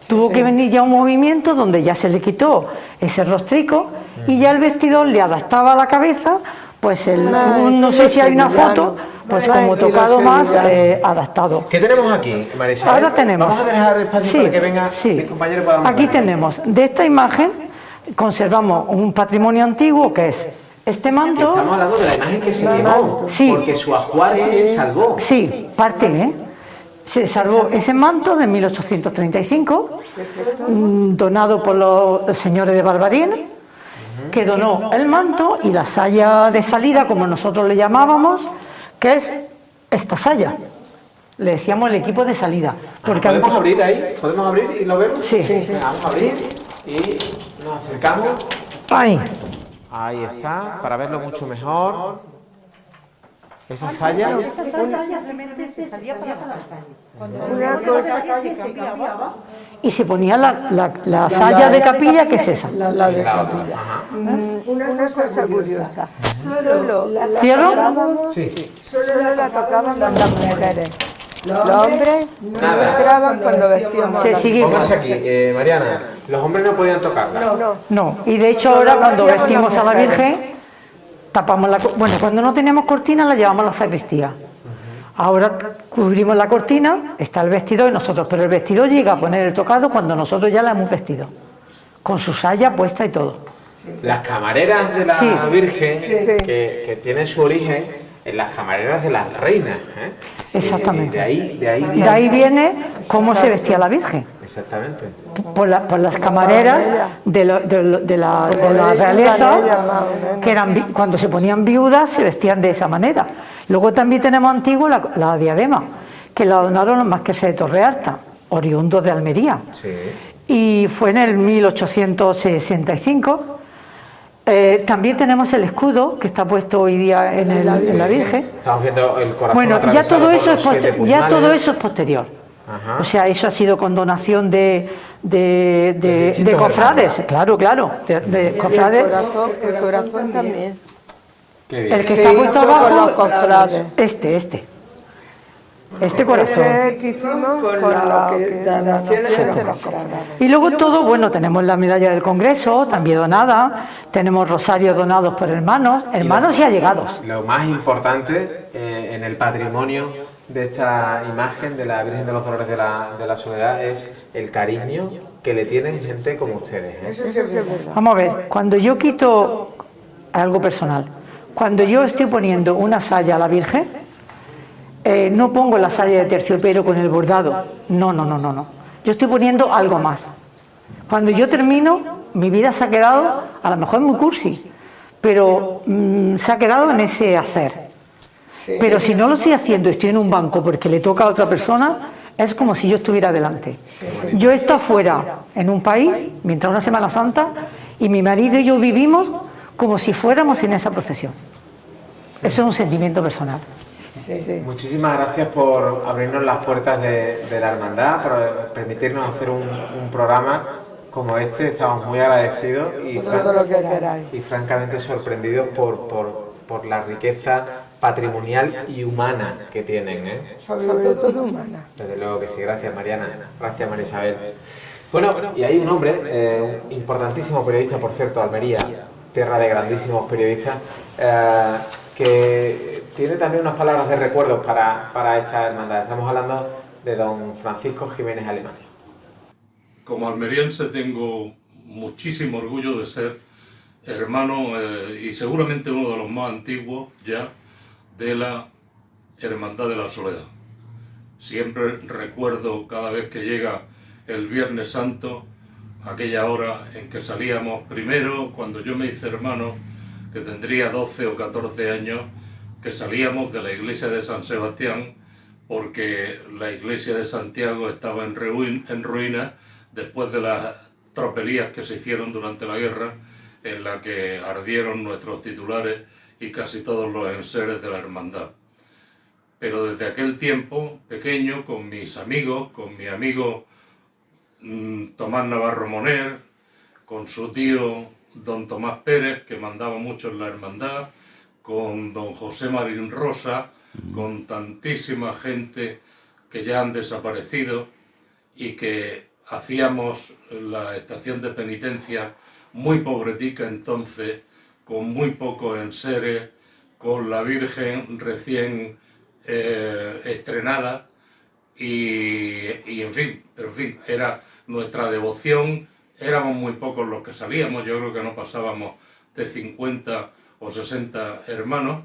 Tuvo que venir ya un movimiento donde ya se le quitó ese rostrico y ya el vestidor le adaptaba a la cabeza, pues no sé si hay una foto, pues como tocado más adaptado. ¿Qué tenemos aquí, María Isabel? Ahora tenemos. Vamos a dejar espacio para que venga mi compañero y podamos Aquí ver. tenemos, de esta imagen, conservamos un patrimonio antiguo que es este manto. Estamos hablando de la imagen que se quemó, porque su ajuar se salvó. Sí, parte, se salvó ese manto de 1835, donado por los señores de Barbarín, que donó el manto y la saya de salida, como nosotros le llamábamos, que es esta saya. Le decíamos el equipo de salida. Porque ¿Podemos abrir ahí? ¿Podemos abrir y lo vemos? Sí. Venga, vamos a abrir y nos acercamos. Ahí. Ahí está, para verlo mucho mejor. Esa saya. Simplemente salía para la calle. Una cosa se cambiaba y se ponía la saya de capilla, que es esa. La de capilla. Una cosa curiosa. Solo ¿Cierro? solo la tocaban las mujeres. Los hombres no entraban cuando vestíamos. Se sigue igual. Póngase aquí, Mariana. Los hombres no podían tocarla. No, y de hecho ahora cuando vestimos a la Virgen, tapamos la... Bueno, cuando no teníamos cortina la llevamos a la sacristía. Ahora cubrimos la cortina, está el vestido y nosotros, pero el vestido llega a poner el tocado cuando nosotros ya la hemos vestido, con su saya puesta y todo. Las camareras de la Virgen, que tienen su origen en las camareras de las reinas. Exactamente. De ahí viene cómo se vestía la Virgen. Exactamente. Por las camareras de la realeza, que eran cuando se ponían viudas se vestían de esa manera. Luego también tenemos antiguo la diadema, que la donaron los marqueses de Torrealta, oriundos de Almería. Y fue en el 1865. También tenemos el escudo que está puesto hoy día en la Virgen. Estamos viendo el corazón. Bueno, ya todo eso es posterior. Ajá. O sea, eso ha sido con donación de cofrades, claro, de cofrades. El corazón también. El que está puesto abajo, este corazón. Que hicimos con las donaciones de los cofrades. Y luego todo, bueno, tenemos la medalla del Congreso, también donada, tenemos rosarios donados por hermanos y allegados. Lo más importante en el patrimonio de esta imagen de la Virgen de los Dolores de la Soledad es el cariño que le tienen gente como ustedes. Eso sí es verdad. Vamos a ver, cuando yo quito algo personal, cuando yo estoy poniendo una saya a la Virgen, no pongo la saya de terciopelo con el bordado, no. Yo estoy poniendo algo más. Cuando yo termino, mi vida se ha quedado, a lo mejor muy cursi, pero se ha quedado en ese hacer. Pero si no lo estoy haciendo, estoy en un banco porque le toca a otra persona, es como si yo estuviera delante. Yo he estado fuera, en un país, mientras una Semana Santa, y mi marido y yo vivimos como si fuéramos en esa procesión. Eso es un sentimiento personal. Muchísimas gracias por abrirnos las puertas de la hermandad, por permitirnos hacer un programa como este. Estamos muy agradecidos y francamente sorprendidos por la riqueza patrimonial y humana que tienen. Sobre todo humana. Desde luego que sí. Gracias, Mariana. Gracias, María Isabel. Bueno, y hay un hombre, importantísimo periodista, por cierto, Almería, tierra de grandísimos periodistas, que tiene también unas palabras de recuerdo para esta hermandad. Estamos hablando de don Francisco Jiménez Alemán. Como almeriense tengo muchísimo orgullo de ser hermano y seguramente uno de los más antiguos ya de la Hermandad de la Soledad. Siempre recuerdo cada vez que llega el Viernes Santo, aquella hora en que salíamos primero, cuando yo me hice hermano, que tendría 12 o 14 años, que salíamos de la iglesia de San Sebastián porque la iglesia de Santiago estaba en ruina después de las tropelías que se hicieron durante la guerra, en la que ardieron nuestros titulares y casi todos los enseres de la hermandad. Pero desde aquel tiempo, pequeño, con mis amigos, con mi amigo Tomás Navarro Moner, con su tío don Tomás Pérez, que mandaba mucho en la hermandad, con don José Marín Rosa, con tantísima gente que ya han desaparecido y que hacíamos la estación de penitencia muy pobretica entonces, con muy pocos enseres, con la Virgen recién estrenada y en fin, era nuestra devoción. Éramos muy pocos los que salíamos, yo creo que no pasábamos de 50 o 60 hermanos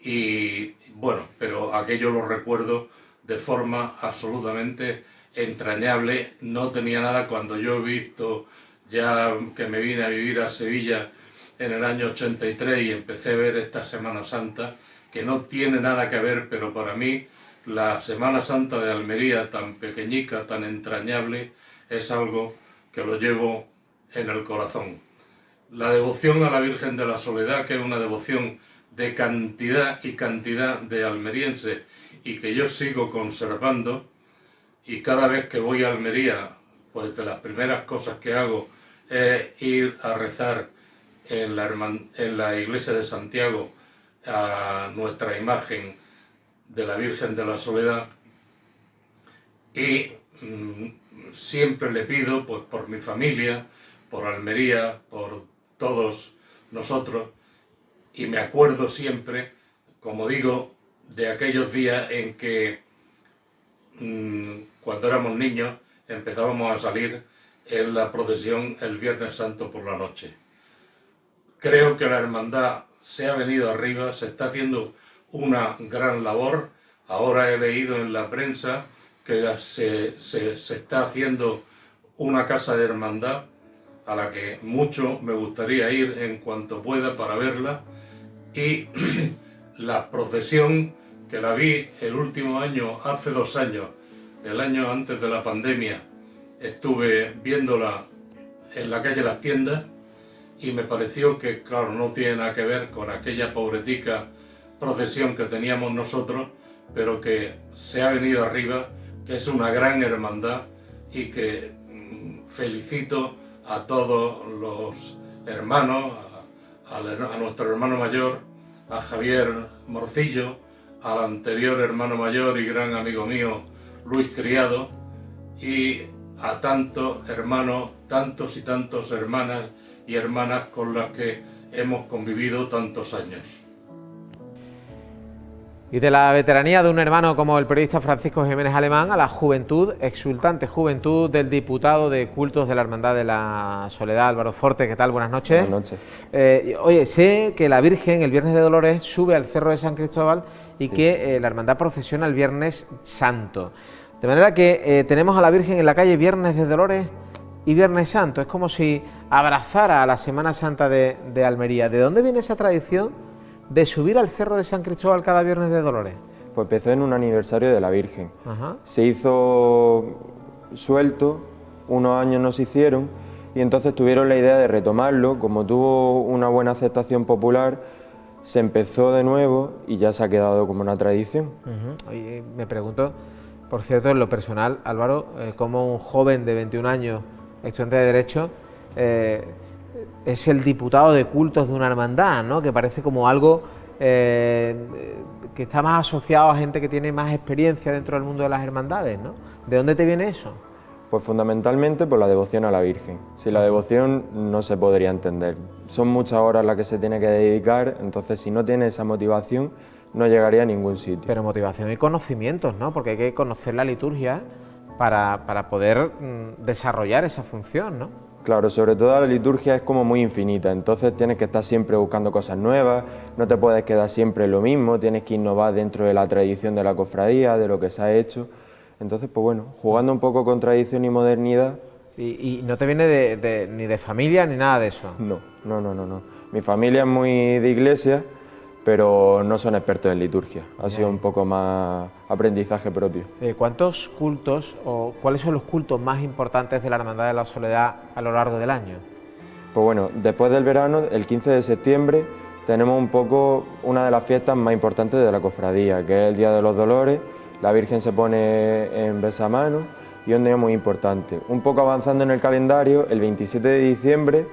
y bueno, pero aquello lo recuerdo de forma absolutamente entrañable. No tenía nada cuando yo he visto, ya que me vine a vivir a Sevilla en el año 83 y empecé a ver esta Semana Santa, que no tiene nada que ver, pero para mí la Semana Santa de Almería, tan pequeñica, tan entrañable, es algo que lo llevo en el corazón. La devoción a la Virgen de la Soledad, que es una devoción de cantidad y cantidad de almerienses y que yo sigo conservando, y cada vez que voy a Almería, pues de las primeras cosas que hago es ir a rezar en la iglesia de Santiago a nuestra imagen de la Virgen de la Soledad, y siempre le pido, pues por mi familia, por Almería, por todos nosotros, y me acuerdo siempre, como digo, de aquellos días en que cuando éramos niños empezábamos a salir en la procesión el Viernes Santo por la noche. Creo que la hermandad se ha venido arriba, se está haciendo una gran labor. Ahora he leído en la prensa que se está haciendo una casa de hermandad a la que mucho me gustaría ir en cuanto pueda para verla, y la procesión que la vi el último año, hace 2 años, el año antes de la pandemia, estuve viéndola en la calle Las Tiendas y me pareció que, claro, no tiene nada que ver con aquella pobretica procesión que teníamos nosotros, pero que se ha venido arriba, que es una gran hermandad, y que felicito a todos los hermanos, a nuestro hermano mayor, a Javier Morcillo, al anterior hermano mayor y gran amigo mío, Luis Criado, y a tantos hermanos, tantos y tantos hermanas y hermanas con las que hemos convivido tantos años. Y de la veteranía de un hermano como el periodista Francisco Jiménez Alemán a la juventud, exultante juventud del diputado de cultos de la Hermandad de la Soledad, Álvaro Forte. ¿Qué tal? Buenas noches. Buenas noches. Oye, sé que la Virgen el Viernes de Dolores sube al Cerro de San Cristóbal y que la Hermandad procesiona el Viernes Santo. De manera que tenemos a la Virgen en la calle Viernes de Dolores y Viernes Santo. Es como si abrazara a la Semana Santa de Almería. ¿De dónde viene esa tradición de subir al Cerro de San Cristóbal cada Viernes de Dolores? Pues empezó en un aniversario de la Virgen. Ajá. Se hizo suelto, unos años no se hicieron, y entonces tuvieron la idea de retomarlo. Como tuvo una buena aceptación popular, se empezó de nuevo y ya se ha quedado como una tradición. Y me pregunto, por cierto, en lo personal, Álvaro, como un joven de 21 años, estudiante de Derecho, es el diputado de cultos de una hermandad, ¿no? Que parece como algo que está más asociado a gente que tiene más experiencia dentro del mundo de las hermandades, ¿no? ¿De dónde te viene eso? Pues fundamentalmente por la devoción a la Virgen. Sin la devoción no se podría entender. Son muchas horas las que se tiene que dedicar, entonces si no tiene esa motivación no llegaría a ningún sitio. Pero motivación y conocimientos, ¿no? Porque hay que conocer la liturgia para poder desarrollar esa función, ¿no? Claro, sobre todo la liturgia es como muy infinita, entonces tienes que estar siempre buscando cosas nuevas, no te puedes quedar siempre en lo mismo, tienes que innovar dentro de la tradición de la cofradía, de lo que se ha hecho. Entonces, pues bueno, jugando un poco con tradición y modernidad. ¿Y no te viene ni de familia ni nada de eso? No. Mi familia es muy de iglesia, pero no son expertos en liturgia. Ha sido un poco más aprendizaje propio. ¿Cuántos cultos o cuáles son los cultos más importantes de la Hermandad de la Soledad a lo largo del año? Pues bueno, después del verano, el 15 de septiembre, tenemos un poco una de las fiestas más importantes de la cofradía, que es el Día de los Dolores. La Virgen se pone en besamano y es un día muy importante. Un poco avanzando en el calendario, el 27 de diciembre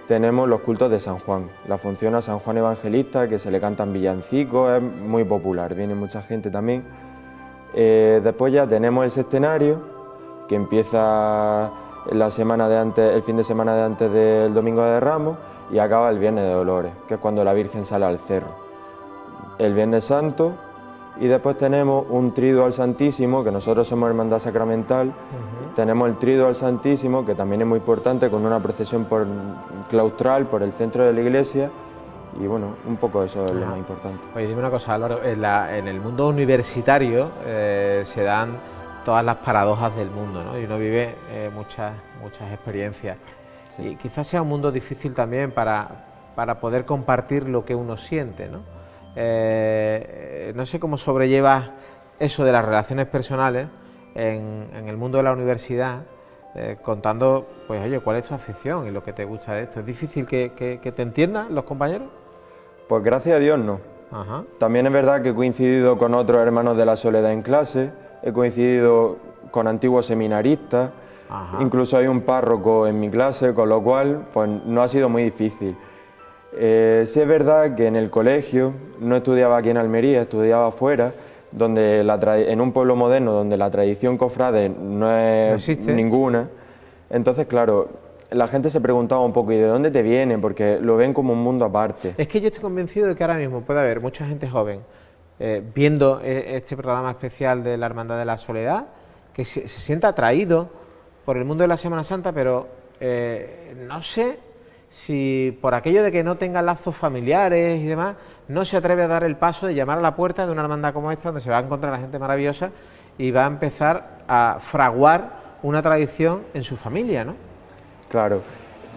tenemos los cultos de San Juan, la función a San Juan Evangelista, que se le cantan villancicos, es muy popular, viene mucha gente también. Después ya tenemos el sextenario, que empieza la semana de antes, el fin de semana de antes del Domingo de Ramos, y acaba el Viernes de Dolores, que es cuando la Virgen sale al cerro. El Viernes Santo, y después tenemos un triduo al Santísimo, que nosotros somos Hermandad Sacramental. Tenemos el triduo al Santísimo, que también es muy importante, con una procesión claustral por el centro de la iglesia, y bueno, un poco eso es lo más importante. Oye, dime una cosa, Álvaro, en el mundo universitario se dan todas las paradojas del mundo, ¿no? Y uno vive muchas experiencias. Sí. Y quizás sea un mundo difícil también para poder compartir lo que uno siente, ¿no? No sé cómo sobrellevas eso de las relaciones personales en el mundo de la universidad, contando, pues oye, cuál es tu afición y lo que te gusta de esto. ¿Es difícil que te entiendan los compañeros? Pues gracias a Dios no. Ajá. También es verdad que he coincidido con otros hermanos de la Soledad en clase, he coincidido con antiguos seminaristas, Ajá. incluso hay un párroco en mi clase, con lo cual pues no ha sido muy difícil. Sí es verdad que en el colegio no estudiaba aquí en Almería, estudiaba fuera, donde en un pueblo moderno donde la tradición cofrade no existe ninguna. Entonces, claro, la gente se preguntaba un poco, ¿y de dónde te vienen? Porque lo ven como un mundo aparte. Es que yo estoy convencido de que ahora mismo puede haber mucha gente joven viendo este programa especial de la Hermandad de la Soledad, que se sienta atraído por el mundo de la Semana Santa, pero no sé si por aquello de que no tenga lazos familiares y demás, no se atreve a dar el paso de llamar a la puerta de una hermandad como esta, donde se va a encontrar a gente maravillosa y va a empezar a fraguar una tradición en su familia, ¿no? Claro.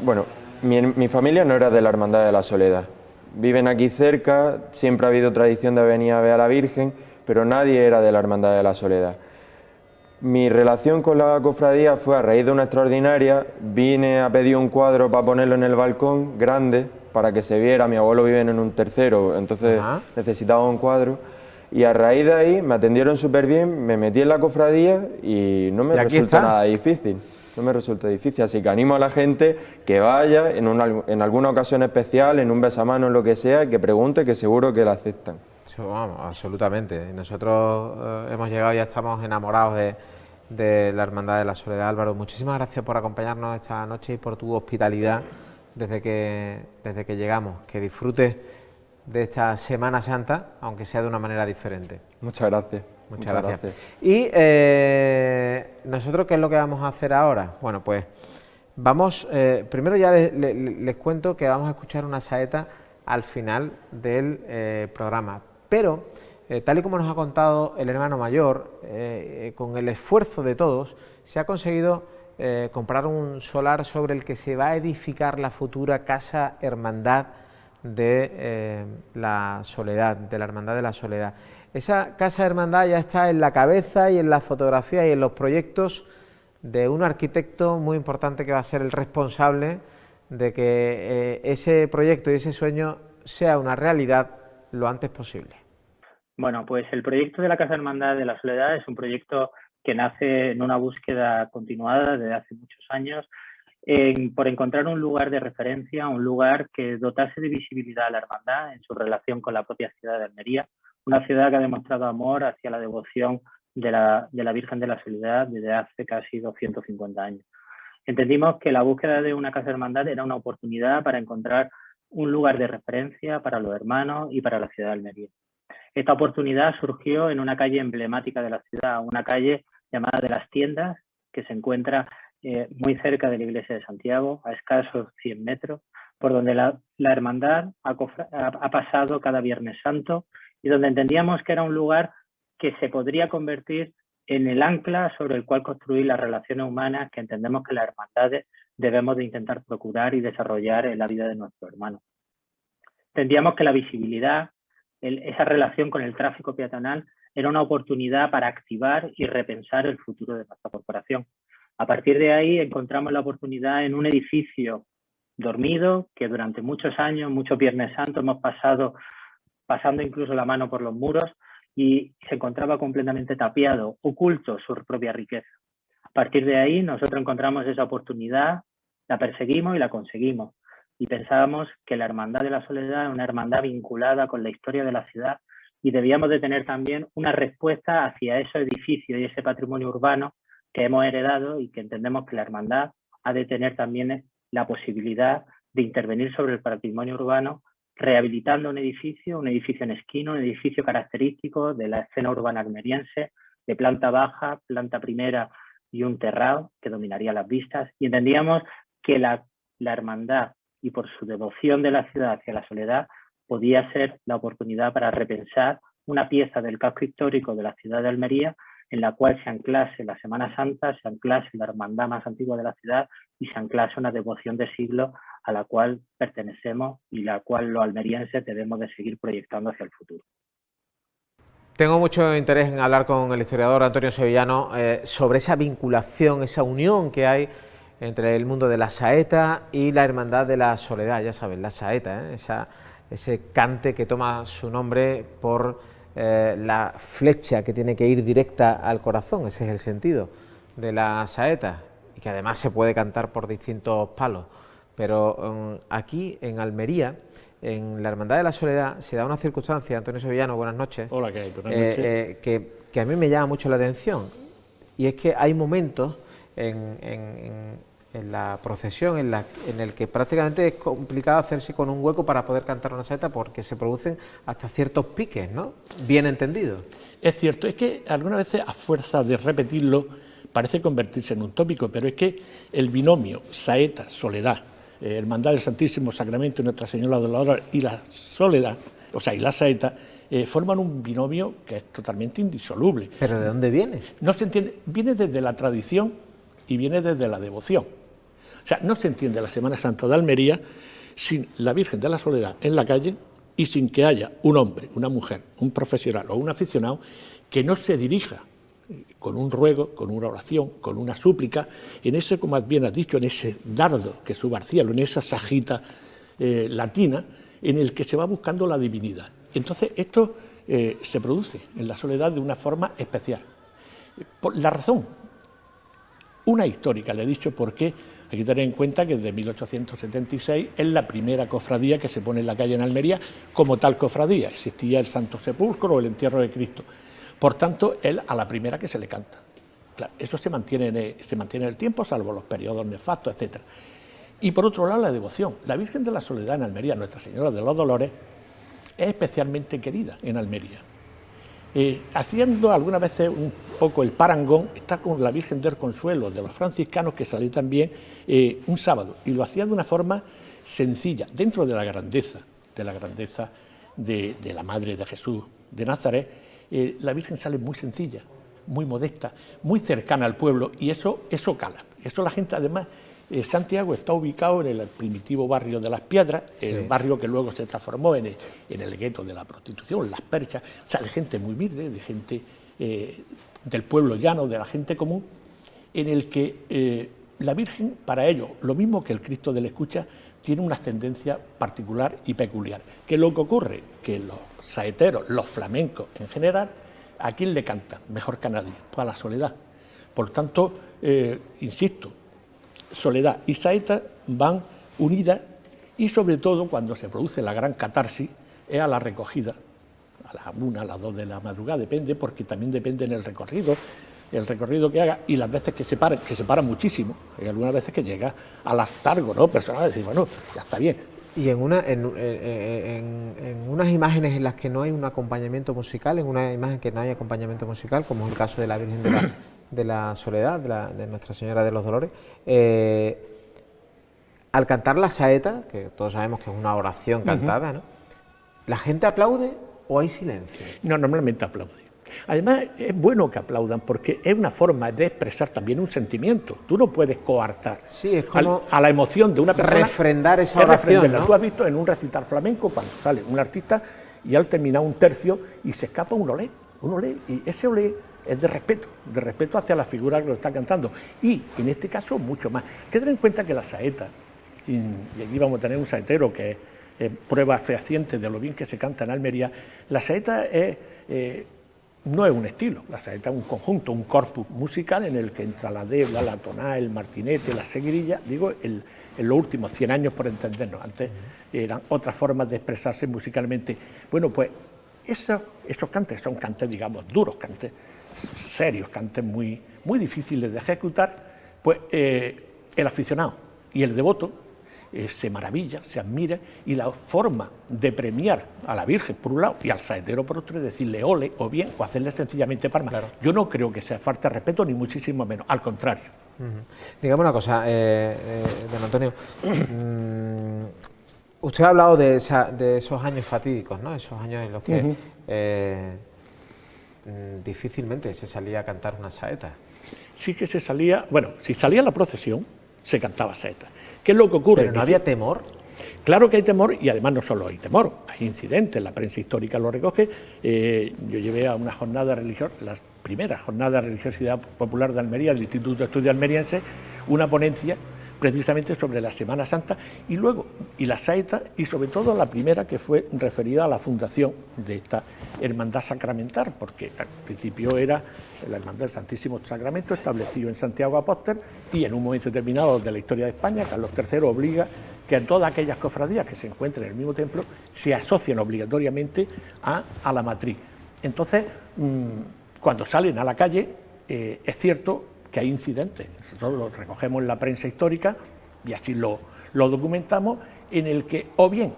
Bueno, mi familia no era de la Hermandad de la Soledad. Viven aquí cerca, siempre ha habido tradición de venir a ver a la Virgen, pero nadie era de la Hermandad de la Soledad. Mi relación con la cofradía fue a raíz de una extraordinaria. Vine a pedir un cuadro para ponerlo en el balcón, grande, para que se viera. Mi abuelo vive en un tercero, entonces necesitaba un cuadro. Y a raíz de ahí me atendieron súper bien, me metí en la cofradía y no me resultó nada difícil. No me resulta difícil, así que animo a la gente que vaya en alguna ocasión especial, en un besamano, en lo que sea, que pregunte, que seguro que la aceptan. Sí, vamos, absolutamente. Nosotros hemos llegado y ya estamos enamorados de la Hermandad de la Soledad. Álvaro, muchísimas gracias por acompañarnos esta noche y por tu hospitalidad desde que llegamos. Que disfrutes de esta Semana Santa, aunque sea de una manera diferente. Muchas gracias. Muchas gracias. Y nosotros, ¿qué es lo que vamos a hacer ahora? Bueno, pues vamos, primero ya les cuento que vamos a escuchar una saeta al final del programa, pero tal y como nos ha contado el hermano mayor, con el esfuerzo de todos, se ha conseguido comprar un solar sobre el que se va a edificar la futura Casa Hermandad de la Soledad, de la Hermandad de la Soledad. Esa Casa Hermandad ya está en la cabeza y en la fotografía y en los proyectos de un arquitecto muy importante que va a ser el responsable de que ese proyecto y ese sueño sea una realidad lo antes posible. Bueno, pues el proyecto de la Casa Hermandad de la Soledad es un proyecto que nace en una búsqueda continuada desde hace muchos años por encontrar un lugar de referencia, un lugar que dotase de visibilidad a la hermandad en su relación con la propia ciudad de Almería, una ciudad que ha demostrado amor hacia la devoción de la Virgen de la Soledad desde hace casi 250 años. Entendimos que la búsqueda de una Casa Hermandad era una oportunidad para encontrar un lugar de referencia para los hermanos y para la ciudad de Almería. Esta oportunidad surgió en una calle emblemática de la ciudad, una calle llamada de las Tiendas, que se encuentra muy cerca de la iglesia de Santiago, a escasos 100 metros, por donde la hermandad ha pasado cada Viernes Santo y donde entendíamos que era un lugar que se podría convertir en el ancla sobre el cual construir las relaciones humanas que entendemos que las hermandades debemos de intentar procurar y desarrollar en la vida de nuestros hermanos. Entendíamos que la visibilidad, esa relación con el tráfico peatonal, era una oportunidad para activar y repensar el futuro de nuestra corporación. A partir de ahí encontramos la oportunidad en un edificio dormido que durante muchos años, muchos Viernes Santos hemos pasando incluso la mano por los muros y se encontraba completamente tapiado, oculto su propia riqueza. A partir de ahí nosotros encontramos esa oportunidad, la perseguimos y la conseguimos. Y pensábamos que la Hermandad de la Soledad era una hermandad vinculada con la historia de la ciudad y debíamos de tener también una respuesta hacia esos edificios y ese patrimonio urbano que hemos heredado y que entendemos que la hermandad ha de tener también la posibilidad de intervenir sobre el patrimonio urbano, rehabilitando un edificio en esquina, un edificio característico de la escena urbana almeriense, de planta baja, planta primera y un terrado que dominaría las vistas. Y entendíamos que la hermandad, y por su devoción de la ciudad hacia la Soledad, podía ser la oportunidad para repensar una pieza del casco histórico de la ciudad de Almería en la cual se anclase la Semana Santa, se anclase la hermandad más antigua de la ciudad y se anclase una devoción de siglo a la cual pertenecemos y la cual los almerienses debemos de seguir proyectando hacia el futuro. Tengo mucho interés en hablar con el historiador Antonio Sevillano sobre esa vinculación, esa unión que hay entre el mundo de la saeta y la Hermandad de la Soledad. Ya saben, la saeta, esa ese cante que toma su nombre por la flecha que tiene que ir directa al corazón, ese es el sentido de la saeta, y que además se puede cantar por distintos palos. Pero aquí en Almería, en la Hermandad de la Soledad, se da una circunstancia, Antonio Sevillano, buenas noches. Hola, ¿qué hay? Buenas noches. Que a mí me llama mucho la atención, y es que hay momentos en la procesión en el que prácticamente es complicado hacerse con un hueco para poder cantar una saeta, porque se producen hasta ciertos piques, ¿no? Bien entendido. Es cierto, es que algunas veces a fuerza de repetirlo parece convertirse en un tópico, pero es que el binomio saeta-soledad, Hermandad del Santísimo Sacramento y Nuestra Señora de los Dolores y la soledad, o sea, y la saeta, forman un binomio que es totalmente indisoluble. ¿Pero de dónde viene? No se entiende, viene desde la tradición y viene desde la devoción. O sea, no se entiende la Semana Santa de Almería sin la Virgen de la Soledad en la calle y sin que haya un hombre, una mujer, un profesional o un aficionado que no se dirija con un ruego, con una oración, con una súplica, en ese, como bien has dicho, en ese dardo que sube al cielo, en esa sajita latina, en el que se va buscando la divinidad. Entonces, esto se produce en la soledad de una forma especial. Por la razón, una histórica, le he dicho por qué. Hay que tener en cuenta que desde 1876 es la primera cofradía que se pone en la calle en Almería como tal cofradía. Existía el Santo Sepulcro o el Entierro de Cristo. Por tanto, es a la primera que se le canta. Claro, eso se mantiene en el tiempo, salvo los periodos nefastos, etc. Y por otro lado, la devoción. La Virgen de la Soledad en Almería, Nuestra Señora de los Dolores, es especialmente querida en Almería. Haciendo algunas veces un poco el parangón, está con la Virgen del Consuelo de los franciscanos, que salió también un sábado, y lo hacía de una forma sencilla, dentro de la grandeza de la Madre de Jesús de Nazaret. La Virgen sale muy sencilla, muy modesta, muy cercana al pueblo, y eso cala. Eso la gente, además, Santiago está ubicado en el primitivo barrio de Las Piedras, el barrio que luego se transformó en el gueto de la prostitución, Las Perchas, o sea, de gente muy humilde, de gente del pueblo llano, de la gente común, en el que la Virgen, para ellos, lo mismo que el Cristo de la Escucha, tiene una ascendencia particular y peculiar. ¿Qué es lo que ocurre? Que los saeteros, los flamencos en general, ¿a quién le cantan? Mejor que a nadie, pues a la soledad. Por tanto, insisto, soledad y saeta van unidas, y sobre todo cuando se produce la gran catarsis es a la recogida, a la 1, a las 2 de la madrugada, depende, porque también depende en el recorrido que haga, y las veces que se para muchísimo, hay algunas veces que llega al hartazgo, ¿no? Personal, decir, bueno, ya está bien. Y en unas imágenes en las que no hay un acompañamiento musical, en una imagen que no hay acompañamiento musical, como es el caso de la Virgen de la Soledad, de Nuestra Señora de los Dolores, al cantar la saeta, que todos sabemos que es una oración cantada, ¿no? ¿La gente aplaude o hay silencio? No, normalmente aplaude. Además, es bueno que aplaudan porque es una forma de expresar también un sentimiento. Tú no puedes coartar a la emoción de una persona. Refrendar esa oración, ¿no? Tú has visto en un recital flamenco cuando sale un artista y al terminar un tercio y se escapa un olé, y ese olé es de respeto hacia la figura que lo está cantando. Y en este caso, mucho más. Hay que tener en cuenta que la saeta, y aquí vamos a tener un saetero que es prueba fehaciente de lo bien que se canta en Almería, la saeta no es un estilo, la saeta es un conjunto, un corpus musical en el que entra la debla, la tonada, el martinete, la seguirilla, digo, en los últimos 100 años por entendernos, antes eran otras formas de expresarse musicalmente. Bueno, pues esos cantes son cantes, digamos, duros, cantes serios, cantes muy difíciles de ejecutar, pues el aficionado y el devoto se maravilla, se admira, y la forma de premiar a la Virgen por un lado y al saetero por otro es decirle ole o bien, o hacerle sencillamente palmas. Claro. Yo no creo que sea falta de respeto, ni muchísimo menos, al contrario. Dígame una cosa, don Antonio, usted ha hablado de esos años fatídicos, ¿no? Esos años en los que difícilmente se salía a cantar una saeta. Sí que se salía, bueno, si salía la procesión, se cantaba saeta. ¿Qué es lo que ocurre? ¿Pero no había temor? Claro que hay temor, y además no solo hay temor, hay incidentes, la prensa histórica lo recoge. Yo llevé a una jornada religiosa, las primeras jornadas de religiosidad popular de Almería, del Instituto de Estudios Almeriense, una ponencia precisamente sobre la Semana Santa, y luego, y la saeta, y sobre todo la primera, que fue referida a la fundación de esta hermandad sacramental, porque al principio era la Hermandad del Santísimo Sacramento, establecido en Santiago Apóstol, y en un momento determinado de la historia de España, Carlos III obliga que a todas aquellas cofradías que se encuentren en el mismo templo se asocien obligatoriamente a la matriz. Entonces, cuando salen a la calle, es cierto que hay incidentes, nosotros lo recogemos en la prensa histórica y así lo documentamos, en el que o bien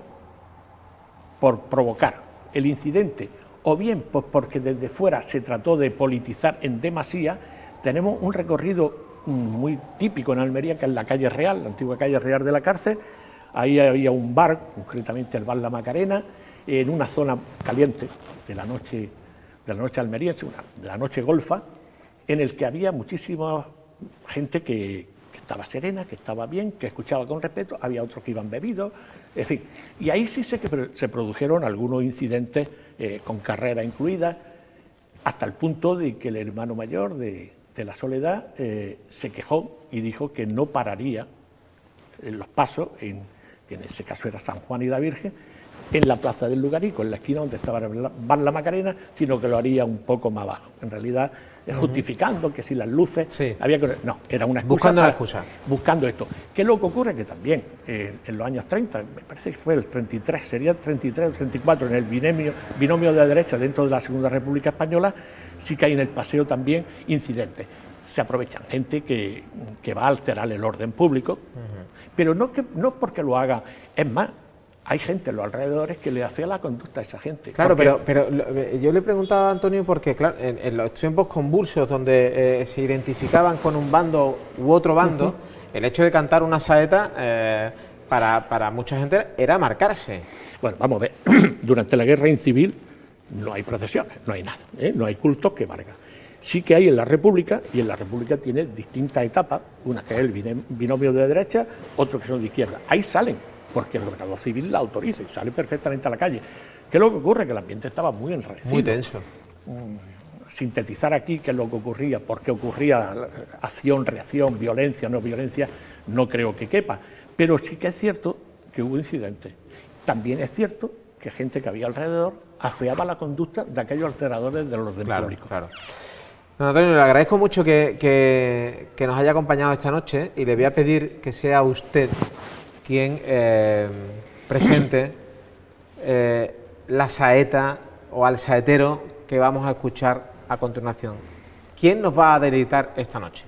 por provocar el incidente o bien pues porque desde fuera se trató de politizar en demasía, tenemos un recorrido muy típico en Almería, que es la calle Real, la antigua calle Real de la cárcel. Ahí había un bar, concretamente el bar La Macarena, en una zona caliente de la noche almeriense, de la noche golfa, en el que había muchísima gente que estaba serena, que estaba bien, que escuchaba con respeto, había otros que iban bebidos, en fin. Y ahí sí sé que se produjeron algunos incidentes con carrera incluida, hasta el punto de que el hermano mayor de la Soledad se quejó y dijo que no pararía en los pasos, en ese caso era San Juan y la Virgen, en la plaza del Lugarico, en la esquina donde estaba el bar La Macarena, sino que lo haría un poco más abajo. En realidad, justificando que si las luces había que... No, era una excusa. Buscando la excusa. Buscando esto. ¿Qué es lo que ocurre? Que también en los años 30, me parece que fue el 33, sería el 33 o 34, en el binomio de la derecha dentro de la Segunda República Española, sí que hay en el paseo también incidentes. Se aprovechan gente que va a alterar el orden público, pero no porque lo haga, es más, hay gente en los alrededores que le afea la conducta a esa gente. Claro, pero yo le preguntaba a Antonio porque, claro, en los tiempos convulsos donde se identificaban con un bando u otro bando, el hecho de cantar una saeta para mucha gente era marcarse. Bueno, vamos a ver, durante la guerra incivil no hay procesiones, no hay nada, no hay cultos que valgan. Sí que hay en la República, y en la República tiene distintas etapas, una que es el binomio de derecha, otro que son de izquierda. Ahí salen, porque el gobernador civil la autoriza y sale perfectamente a la calle. ¿Qué es lo que ocurre? Que el ambiente estaba muy enrarecido. Muy tenso. Sintetizar aquí qué es lo que ocurría, por qué ocurría acción, reacción, violencia, no violencia, no creo que quepa. Pero sí que es cierto que hubo incidentes. También es cierto que gente que había alrededor afeaba la conducta de aquellos alteradores del orden público. Claro. Don Antonio, le agradezco mucho que nos haya acompañado esta noche y le voy a pedir que sea usted quien presente la saeta o al saetero que vamos a escuchar a continuación. ¿Quién nos va a deleitar esta noche?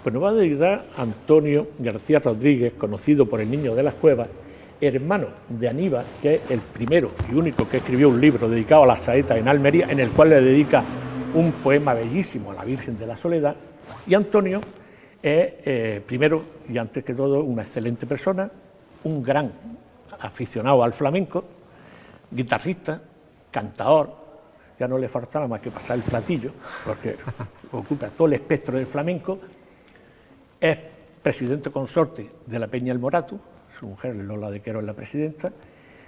Pues nos va a deleitar Antonio García Rodríguez, conocido por el Niño de las Cuevas, hermano de Aníbal, que es el primero y único que escribió un libro dedicado a la saeta en Almería, en el cual le dedica un poema bellísimo a la Virgen de la Soledad. Y Antonio es, primero y antes que todo, una excelente persona, un gran aficionado al flamenco, guitarrista, cantador, ya no le faltaba más que pasar el platillo, porque ocupa todo el espectro del flamenco, es presidente consorte de la Peña El Morato, su mujer Lola de Quero es la presidenta,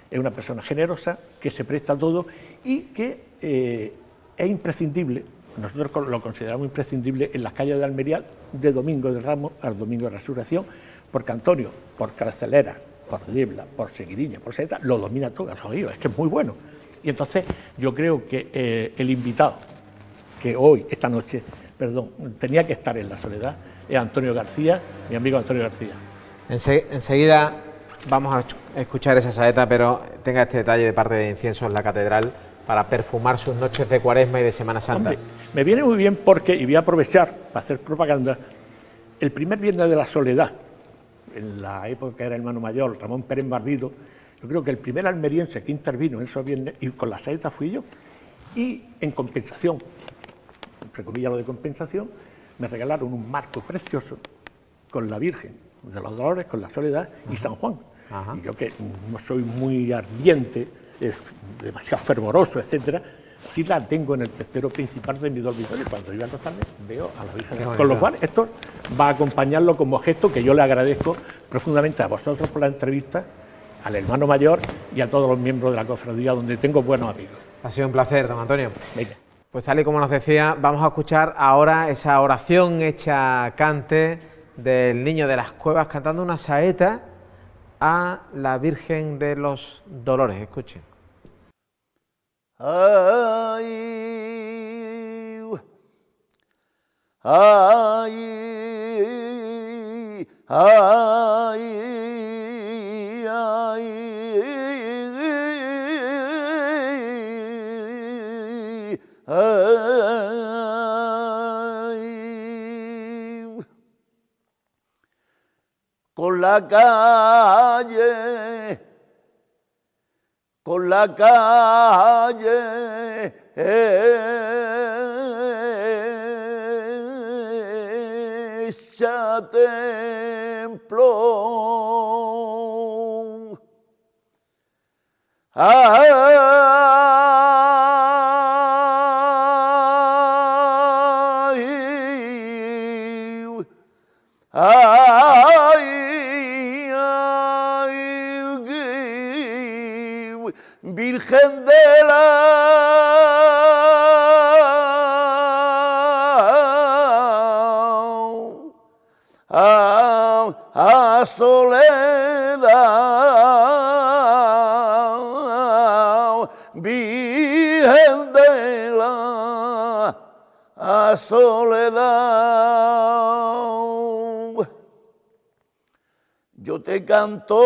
es una persona generosa, que se presta a todo y que es imprescindible, nosotros lo consideramos imprescindible en las calles de Almería de Domingo de Ramos al Domingo de Resurrección, porque Antonio, por carcelera, por diebla, por seguidilla, por saeta, lo domina todo, el jodido, es que es muy bueno. Y entonces yo creo que el invitado que hoy, esta noche, tenía que estar en la Soledad, es Antonio García, mi amigo Antonio García. Enseguida vamos a escuchar esa saeta, pero tenga este detalle de parte de Incienso en la Catedral para perfumar sus noches de Cuaresma y de Semana Santa. Hombre, me viene muy bien porque, y voy a aprovechar para hacer propaganda, el primer viernes de la Soledad, en la época que era hermano mayor, Ramón Pérez Barrido, yo creo que el primer almeriense que intervino en esos viernes, y con la saeta fui yo, y en compensación, entre comillas lo de compensación, me regalaron un marco precioso con la Virgen de los Dolores, con la Soledad y San Juan. Y yo, que no soy muy ardiente, demasiado fervoroso, etcétera, sí la tengo en el testero principal de mi dormitorio. Cuando iba a acostarme veo a la Virgen. Con lo cual esto va a acompañarlo como gesto que yo le agradezco profundamente a vosotros por la entrevista, al hermano mayor y a todos los miembros de la cofradía, donde tengo buenos amigos. Ha sido un placer, don Antonio. Venga. Pues tal y como nos decía, vamos a escuchar ahora esa oración hecha cante del Niño de las Cuevas cantando una saeta a la Virgen de los Dolores. Escuchen. Ay, ay, ay, ay, ay, con la calle hecha templo. Virgen de la soledad, Virgen de la soledad, yo te canto.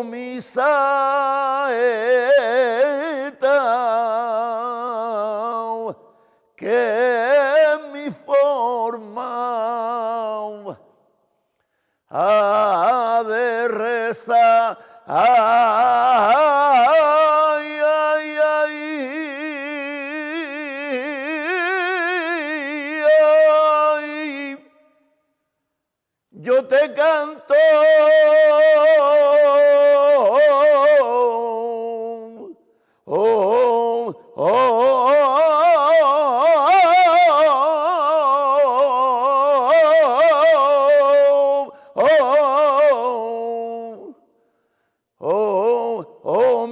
Mi saeta, que mi forma ha de rezar. Ay, ay, ay, ay, yo te canto.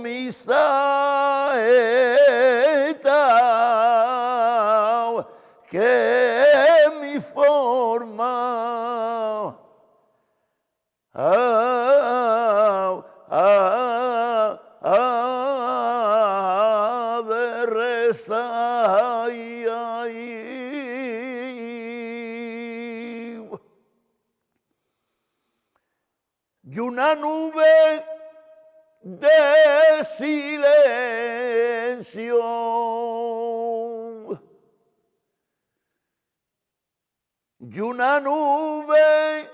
Mi saeta, que mi forma de rezar. Y una nube de silencio, y una nube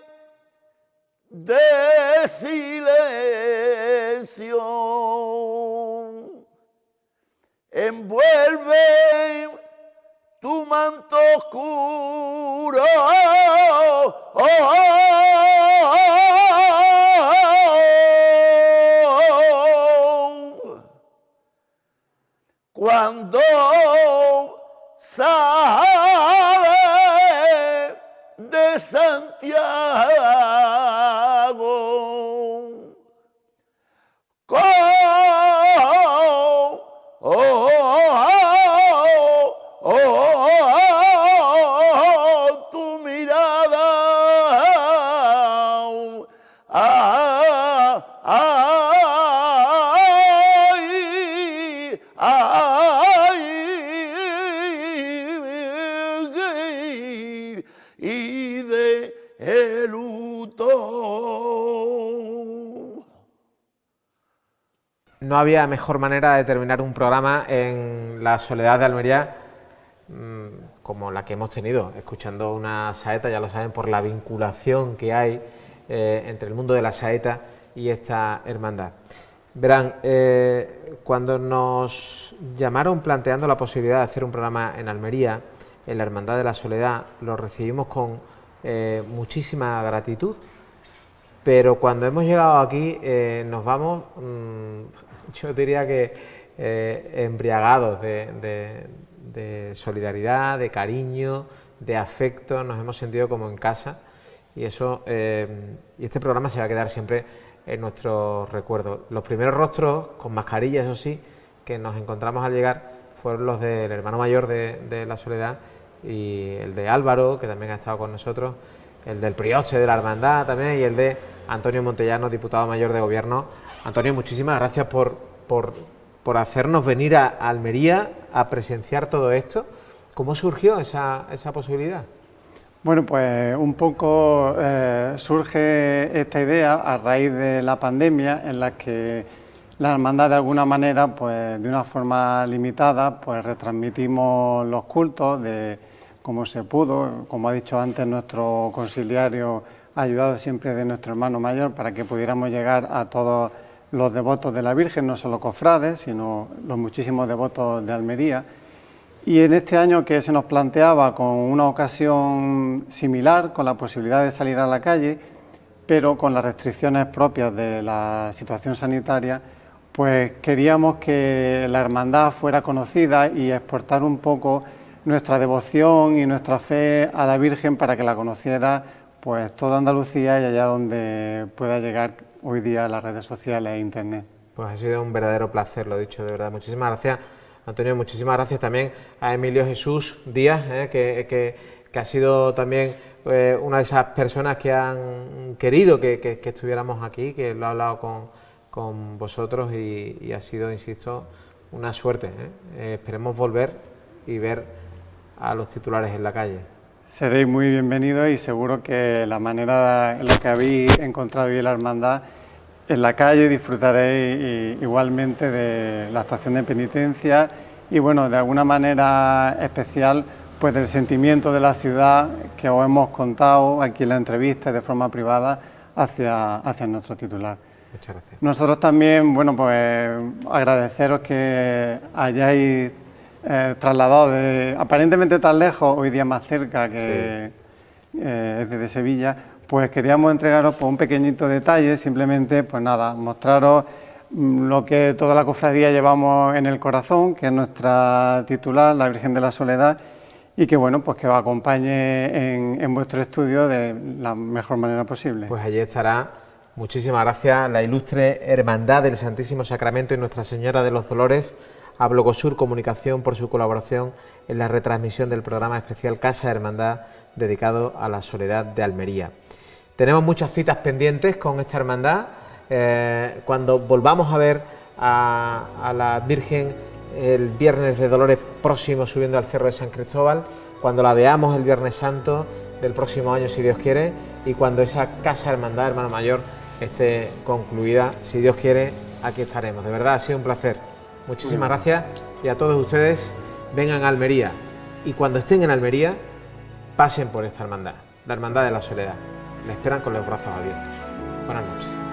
de silencio envuelve tu manto oscuro. Cuando sale de Santiago, tu mirada, y de luto. No había mejor manera de terminar un programa en la soledad de Almería como la que hemos tenido, escuchando una saeta, ya lo saben, por la vinculación que hay entre el mundo de la saeta y esta hermandad. Verán, cuando nos llamaron planteando la posibilidad de hacer un programa en Almería, en la Hermandad de la Soledad, lo recibimos con muchísima gratitud, pero cuando hemos llegado aquí nos vamos, yo diría embriagados de solidaridad, de cariño, de afecto, nos hemos sentido como en casa y eso y este programa se va a quedar siempre en nuestros recuerdos. Los primeros rostros con mascarilla, eso sí, que nos encontramos al llegar fueron los del hermano mayor de la Soledad y el de Álvaro, que también ha estado con nosotros, el del prioste de la hermandad también y el de Antonio Montellano, diputado mayor de Gobierno. Antonio, muchísimas gracias por hacernos venir a Almería a presenciar todo esto. ¿Cómo surgió esa posibilidad? Bueno, pues un poco surge esta idea a raíz de la pandemia, en la que la hermandad de alguna manera, pues de una forma limitada, pues retransmitimos los cultos de cómo se pudo. Como ha dicho antes nuestro conciliario, ha ayudado siempre de nuestro hermano mayor para que pudiéramos llegar a todos los devotos de la Virgen, no solo cofrades, sino los muchísimos devotos de Almería. Y en este año que se nos planteaba con una ocasión similar, con la posibilidad de salir a la calle, pero con las restricciones propias de la situación sanitaria, pues queríamos que la hermandad fuera conocida y exportar un poco nuestra devoción y nuestra fe a la Virgen para que la conociera pues toda Andalucía y allá donde pueda llegar hoy día las redes sociales e internet. Pues ha sido un verdadero placer, lo dicho, de verdad. Muchísimas gracias, Antonio, muchísimas gracias también a Emilio Jesús Díaz, que ha sido también una de esas personas que han querido que estuviéramos aquí, que lo ha hablado con vosotros y ha sido, insisto, una suerte. Esperemos volver y ver a los titulares en la calle. Seréis muy bienvenidos y seguro que la manera en la que habéis encontrado hoy la hermandad en la calle disfrutaréis igualmente de la estación de penitencia y bueno, de alguna manera especial pues del sentimiento de la ciudad que os hemos contado aquí en la entrevista de forma privada hacia nuestro titular. Muchas gracias. Nosotros también, bueno, pues agradeceros que hayáis trasladado aparentemente tan lejos, hoy día más cerca que desde Sevilla, pues queríamos entregaros pues, un pequeñito detalle, simplemente, pues nada, mostraros lo que toda la cofradía llevamos en el corazón, que es nuestra titular, la Virgen de la Soledad, y que bueno, pues que os acompañe en vuestro estudio de la mejor manera posible. Pues allí estará, muchísimas gracias, la ilustre Hermandad del Santísimo Sacramento y Nuestra Señora de los Dolores, a Blogosur Comunicación por su colaboración en la retransmisión del programa especial Casa Hermandad dedicado a la Soledad de Almería. Tenemos muchas citas pendientes con esta hermandad. Cuando volvamos a ver a la Virgen el Viernes de Dolores próximo subiendo al Cerro de San Cristóbal, cuando la veamos el Viernes Santo del próximo año, si Dios quiere, y cuando esa Casa Hermandad, hermano mayor, esté concluida, si Dios quiere, aquí estaremos. De verdad, ha sido un placer. Muchísimas gracias y a todos ustedes, vengan a Almería y cuando estén en Almería, pasen por esta hermandad, la Hermandad de la Soledad. La esperan con los brazos abiertos. Buenas noches.